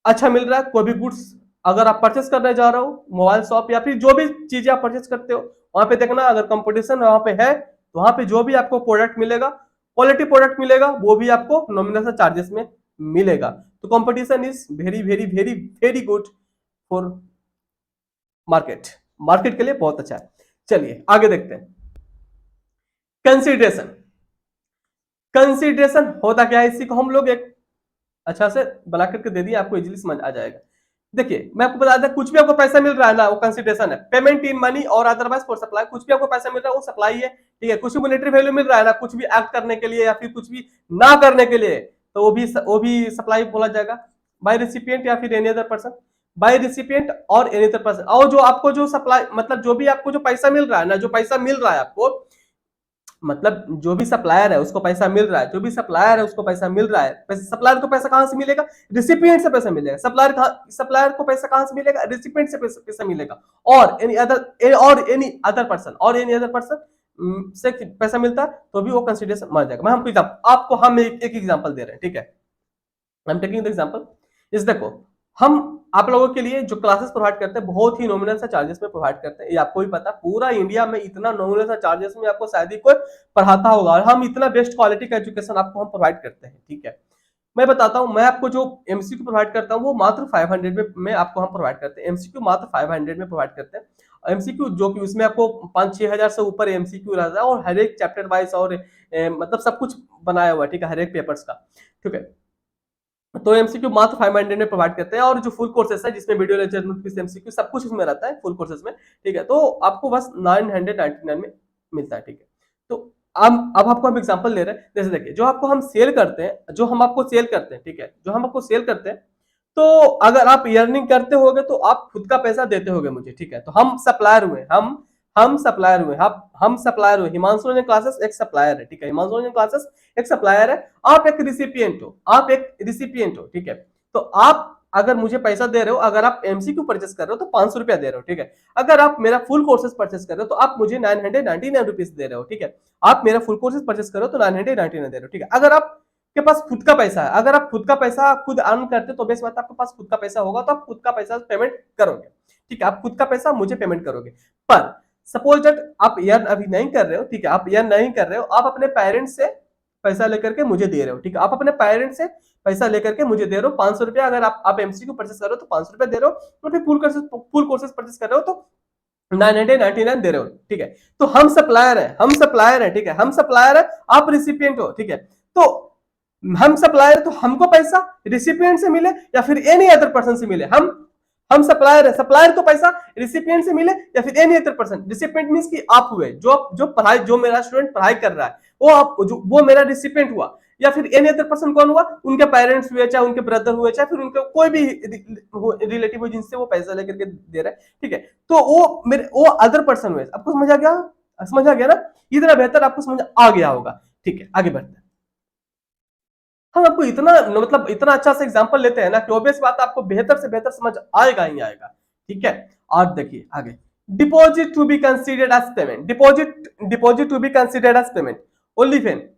Speaker 1: अच्छा मिल रहा है। कोई भी गुड्स अगर आप परचेस करने जा रहे हो, मोबाइल शॉप या फिर जो भी चीजें आप परचेस करते हो, वहां पे देखना अगर कंपटीशन वहां पे है तो वहां पे जो भी आपको प्रोडक्ट मिलेगा, क्वालिटी प्रोडक्ट मिलेगा, वो भी आपको नॉमिनल चार्जेस में मिलेगा। तो competition is very very very very good for market, market के लिए बहुत अच्छा है। चलिए आगे देखते हैं। कंसिडरेशन, कंसिडरेशन होता क्या है, इसी को हम लोग एक अच्छा से बना करके दे दिए, आपको इजीली समझ आ जाएगा। देखिए मैं आपको बता दें, कुछ भी आपको पैसा मिल रहा है ना वो कंसिडरेशन है। पेमेंट इन मनी और अदरवाइज फॉर सप्लाई, कुछ भी आपको पैसा मिल रहा है वो सप्लाई है, ठीक है। कुछ भी मॉनेटरी वैल्यू मिल रहा है ना, कुछ भी एक्ट करने के लिए या फिर कुछ भी ना करने के लिए, तो वो भी सप्लाई बोला जाएगा। बाय रिसिपिएंट या फिर any other person, by recipient और एनी अदर पर्सन। और जो आपको जो सप्लाई मतलब जो भी आपको जो पैसा मिल रहा है ना, जो पैसा मिल रहा है आपको, मतलब जो भी सप्लायर है उसको पैसा मिल रहा है, जो भी सप्लायर है उसको पैसा मिल रहा है। सप्लायर को पैसा कहां से मिलेगा, रिसिपिएंट से पैसा मिलेगा। सप्लायर को पैसा कहां से मिलेगा, रिसिपिएंट से पैसा मिलेगा। और एनी अदर पर्सन, और एनी अदर पर्सन से पैसा मिलता है तो भी वो कंसिडरेशन मान जाएगा। मैं हमको आपको हम एक एग्जांपल दे रहे हैं, ठीक है। I am taking the example इस, देखो हम आप लोगों के लिए जो क्लासेस प्रोवाइड करते हैं बहुत ही नॉमिनल सा चार्जेस में प्रोवाइड करते हैं। ये आपको भी पता, पूरा इंडिया में इतना नॉमिनल सा चार्जेस में आपको शायद ही कोई पढ़ाता होगा, और हम इतना बेस्ट क्वालिटी का एजुकेशन आपको हम प्रोवाइड करते हैं, ठीक है। मैं बताता हूं, मैं आपको जो एमसीक्यू प्रोवाइड करता हूं वो मात्र 500 में आपको हम प्रोवाइड करते हैं। एमसीक्यू मात्र 500 में प्रोवाइड करते हैं। एमसीक्यू जो कि उसमें आपको 5-6 हजार से ऊपर एमसीक्यू रहता है, और हर एक चैप्टर वाइज और मतलब सब कुछ बनाया हुआ है, ठीक है, हर एक पेपर्स का, ठीक है। तो एमसीक्यू मात्र 500 में प्रोवाइड करते हैं, और जो फुल कोर्सेस है जिसमें वीडियो लेक्चर नोट एमसीक्यू सब कुछ उसमें रहता है फुल कोर्सेस में, ठीक है। तो आपको बस 999 में मिलता है, ठीक है। तो अब आपको हम एग्जांपल ले रहे हैं, जैसे देखिए जो आपको हम सेल करते हैं, जो हम आपको सेल करते हैं, ठीक है, जो हम आपको सेल करते हैं, तो अगर आप अर्निंग करते होगे तो आप खुद का पैसा देते होगे मुझे, ठीक है। तो हम सप्लायर हुए, हम सप्लायर हुए, हम सप्लायर हुए। हिमांशु रंजन क्लासेस एक सप्लायर है, ठीक है, हिमांशु रंजन क्लासेस एक सप्लायर है। आप एक रिसिपिएंट हो, आप एक रिसिपिएंट हो, ठीक है। तो आप अगर मुझे पैसा दे रहे हो, अगर आप एमसीक्यू परचेस कर रहे हो तो 500 रुपया दे रहे हो, ठीक है। अगर आप मेरा फुल कोर्सेज परचेस कर रहे हो तो आप मुझे 999 रुपीज दे रहे हो, ठीक है। आप मेरा फुल कोर्सेज परचेस कर रहे हो तो 999 दे रहे हो, ठीक है। अगर आप के पास खुद का पैसा है, अगर आप खुद का पैसा खुद अर्न करते तो बेस बात आपके पास खुद का पैसा होगा तो आप खुद का पैसा पेमेंट करोगे, ठीक है। आप खुद का पैसा मुझे पेमेंट करोगे। पर सपोज दैट आप अर्न अभी नहीं कर रहे हो, ठीक है, आप अर्न नहीं कर रहे हो, आप अपने पेरेंट्स से पैसा लेकर के मुझे दे रहे हो, ठीक है। आप अपने पेरेंट्स से पैसा लेकर के मुझे दे रहे हो 500 रुपया। अगर आप एमसीक्यू परचेस कर रहे हो तो 500 रुपया दे रहे हो, और फिर फुल कोर्सेज परचेस कर रहे हो तो 999 दे रहे हो, ठीक है। तो हम सप्लायर है, हम सप्लायर है, ठीक है, हम सप्लायर है, आप रिसिपिएंट हो, ठीक है। तो हम सप्लायर, तो हमको पैसा रिसिपिएंट से मिले या फिर एनी अदर पर्सन से मिले, हम सप्लायर है, सप्लायर को पैसा रिसिपिएंट से मिले या फिर any other person. Recipient means कि आप हुए, जो पढ़ाई, जो मेरा स्टूडेंट पढ़ाई कर रहा है वो आप, वो मेरा रिसिपिएंट हुआ। या फिर एनी अदर पर्सन कौन हुआ, उनके पेरेंट्स हुए, चाहे उनके ब्रदर हुए, चाहे फिर उनके कोई भी रिलेटिव हो जिनसे वो पैसा लेकर के दे रहा है, ठीक है। तो वो अदर पर्सन हुए। आपको समझ आ गया, समझ आ गया ना, इतना बेहतर आपको समझ आ गया होगा, ठीक है। आगे बढ़ते हैं। हम आपको इतना मतलब इतना अच्छा सा एग्जांपल लेते हैं ना कि ऑब्वियस बात है आपको बेहतर से बेहतर समझ आएगा ही आएगा, ठीक है। और देखिए आगे, deposit to be considered as payment, deposit to be considered as payment only when,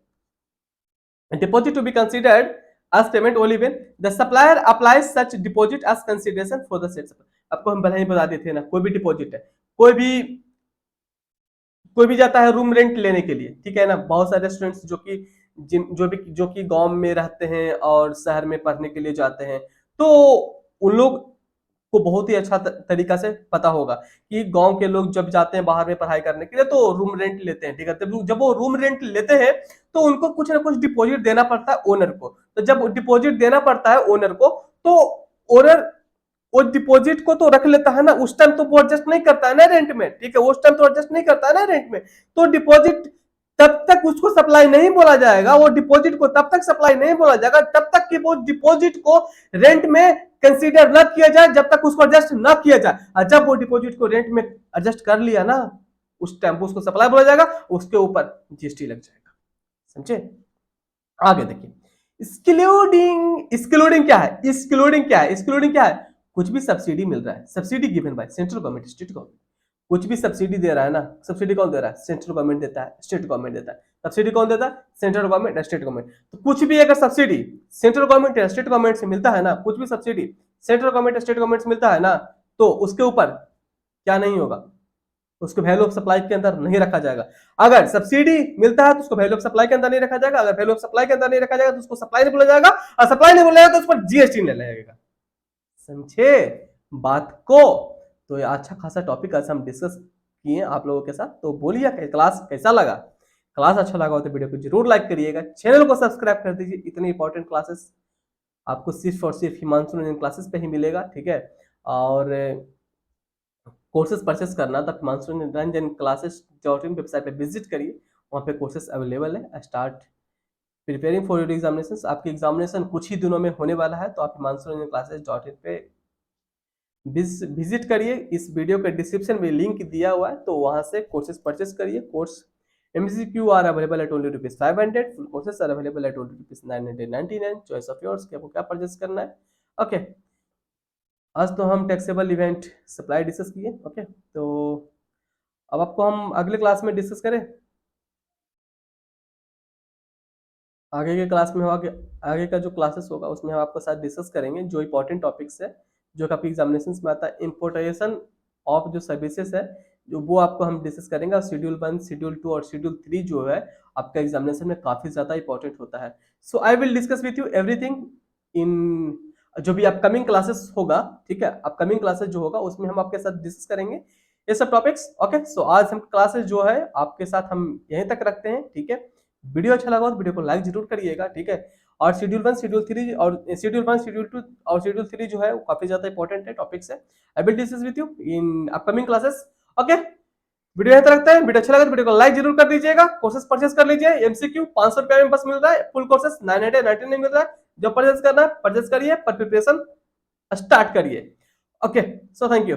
Speaker 1: deposit to be considered as payment only when the supplier applies such deposit as consideration for the said supply। आपको हम पहले ही बता देते हैं ना, कोई भी deposit है, कोई भी जाता है रूम रेंट लेने के लिए, ठीक है ना। बहुत सारे स्टूडेंट्स जो कि गांव में रहते हैं और शहर में पढ़ने के लिए जाते हैं, तो उन लोग को बहुत ही अच्छा तरीका से पता होगा कि गांव के लोग जब जाते हैं बाहर में पढ़ाई करने के लिए तो रूम रेंट लेते हैं, ठीक है। जब वो रूम रेंट लेते हैं तो उनको कुछ ना कुछ डिपॉजिट देना पड़ता है ओनर को। तो जब डिपॉजिट देना पड़ता है ओनर को, तो ओनर वो डिपॉजिट को तो रख लेता है ना, उस टाइम तो वो एडजस्ट नहीं करता है ना रेंट में, ठीक है, उस टाइम तो एडजस्ट नहीं करता है ना रेंट में। तो डिपॉजिट तब तक उसको सप्लाई नहीं बोला जाएगा, वो डिपॉजिट को तब तक सप्लाई नहीं बोला जाएगा तब तक कि वो डिपॉजिट को रेंट में कंसीडर न किया जाए, जब तक उसको एडजस्ट न किया जाए। और जब वो डिपॉजिट को रेंट में एडजस्ट कर लिया ना, उस टाइम उसको सप्लाई बोला जाएगा, उसके ऊपर जीएसटी लग जाएगा। समझे? आगे देखिए, एक्सक्लूडिंग, एक्सक्लूडिंग क्या है, एक्सक्लूडिंग क्या है, एक्सक्लूडिंग क्या है, कुछ भी सब्सिडी मिल रहा है, subsidy given by central government, state government, कुछ भी सब्सिडी दे रहा है ना, सब्सिडी कौन दे रहा है, सेंट्रल गवर्नमेंट देता है, स्टेट गवर्नमेंट देता है। सब्सिडी कौन देता है, सेंट्रल गवर्नमेंट, स्टेट गवर्नमेंट। तो कुछ भी अगर सब्सिडी सेंट्रल गवर्नमेंट या स्टेट गवर्नमेंट से मिलता है ना, कुछ भी subsidy central government state government से मिलता है ना, तो उसके ऊपर क्या नहीं होगा, उसको वैल्यू ऑफ सप्लाई के अंदर नहीं रखा जाएगा। अगर सब्सिडी मिलता है तो उसको वैल्यू ऑफ सप्लाई के अंदर नहीं रखा जाएगा, अगर वैल्यू ऑफ सप्लाई के अंदर नहीं रखा जाएगा तो उसको सप्लाई नहीं बोला जाएगा, और सप्लाई नहीं बोला जाएगा तो उस पर जीएसटी नहीं लगेगा। समझे बात को? तो ये अच्छा खासा टॉपिक आज हम डिस्कस किए आप लोगों के साथ। तो बोलिए क्लास कैसा लगा? क्लास अच्छा लगा हो तो वीडियो को जरूर लाइक करिएगा, चैनल को सब्सक्राइब कर दीजिए। इतनी इंपॉर्टेंट क्लासेस आपको सिर्फ और सिर्फ हिमांशु रंजन क्लासेस पे ही मिलेगा, ठीक है। और कोर्सेज परचेस करना तो हिमांशु रंजन क्लासेस.in वेबसाइट पे विजिट करिए, वहाँ पे कोर्सेज अवेलेबल है। Start preparing for your examination, आपकी एग्जामिनेशन कुछ ही दिनों में होने वाला है, तो आप हिमांशु रंजन क्लासेस.in पे विजिट करिए। इस वीडियो के डिस्क्रिप्शन में लिंक दिया हुआ है, तो वहां से कोर्सेज परचेस करिए। Course MCQ are available at only ₹500, full courses are available at only ₹999, choice of yours कि आपको क्या परचेस करना है। ओके, आज तो हम टैक्सेबल इवेंट सप्लाई डिस्कस किए। ओके, तो अब आपको हम अगले क्लास में डिस्कस करें, आगे के क्लास में आगे का जो क्लासेस होगा उसमें हम आपके साथ डिस्कस करेंगे जो इंपॉर्टेंट टॉपिक्स है, जो काफी एग्जामिनेशन में आता है। इंपोर्टेशन ऑफ जो सर्विसेज है, जो वो आपको हम डिस्कस करेंगे। शेड्यूल 1, शेड्यूल 2 और शेड्यूल 3 जो है आपका एग्जामिनेशन में काफी ज्यादा इंपॉर्टेंट होता है। So I will discuss with you everything in जो भी अपकमिंग क्लासेस होगा, ठीक है। अपकमिंग क्लासेस जो होगा उसमें हम आपके साथ डिस्कस करेंगे ये सब टॉपिक्स। ओके, सो आज हम क्लासेस जो है आपके साथ हम यहीं तक रखते हैं, ठीक है। वीडियो अच्छा लगा तो वीडियो को लाइक जरूर करिएगा, ठीक है। और शेड्यूल 1, शेड्यूल 3 और शेड्यूल 1, शेड्यूल 2 और शेड्यूल 3 जो है वो काफी ज्यादा इंपॉर्टेंट है टॉपिक्स है। आई will discuss with you in upcoming classes. Okay, video यहां तक रखते हैं। वीडियो अच्छा लगा तो वीडियो को लाइक जरूर कर दीजिएगा। कोर्सेज परचेस कर लीजिए। MCQ 500 रुपए में बस मिल रहा है, फुल कोर्सेज 999 मिल रहा है। जो परचेस करना है परचेस करिए, पर प्रिपरेशन स्टार्ट करिए। Okay, so thank you.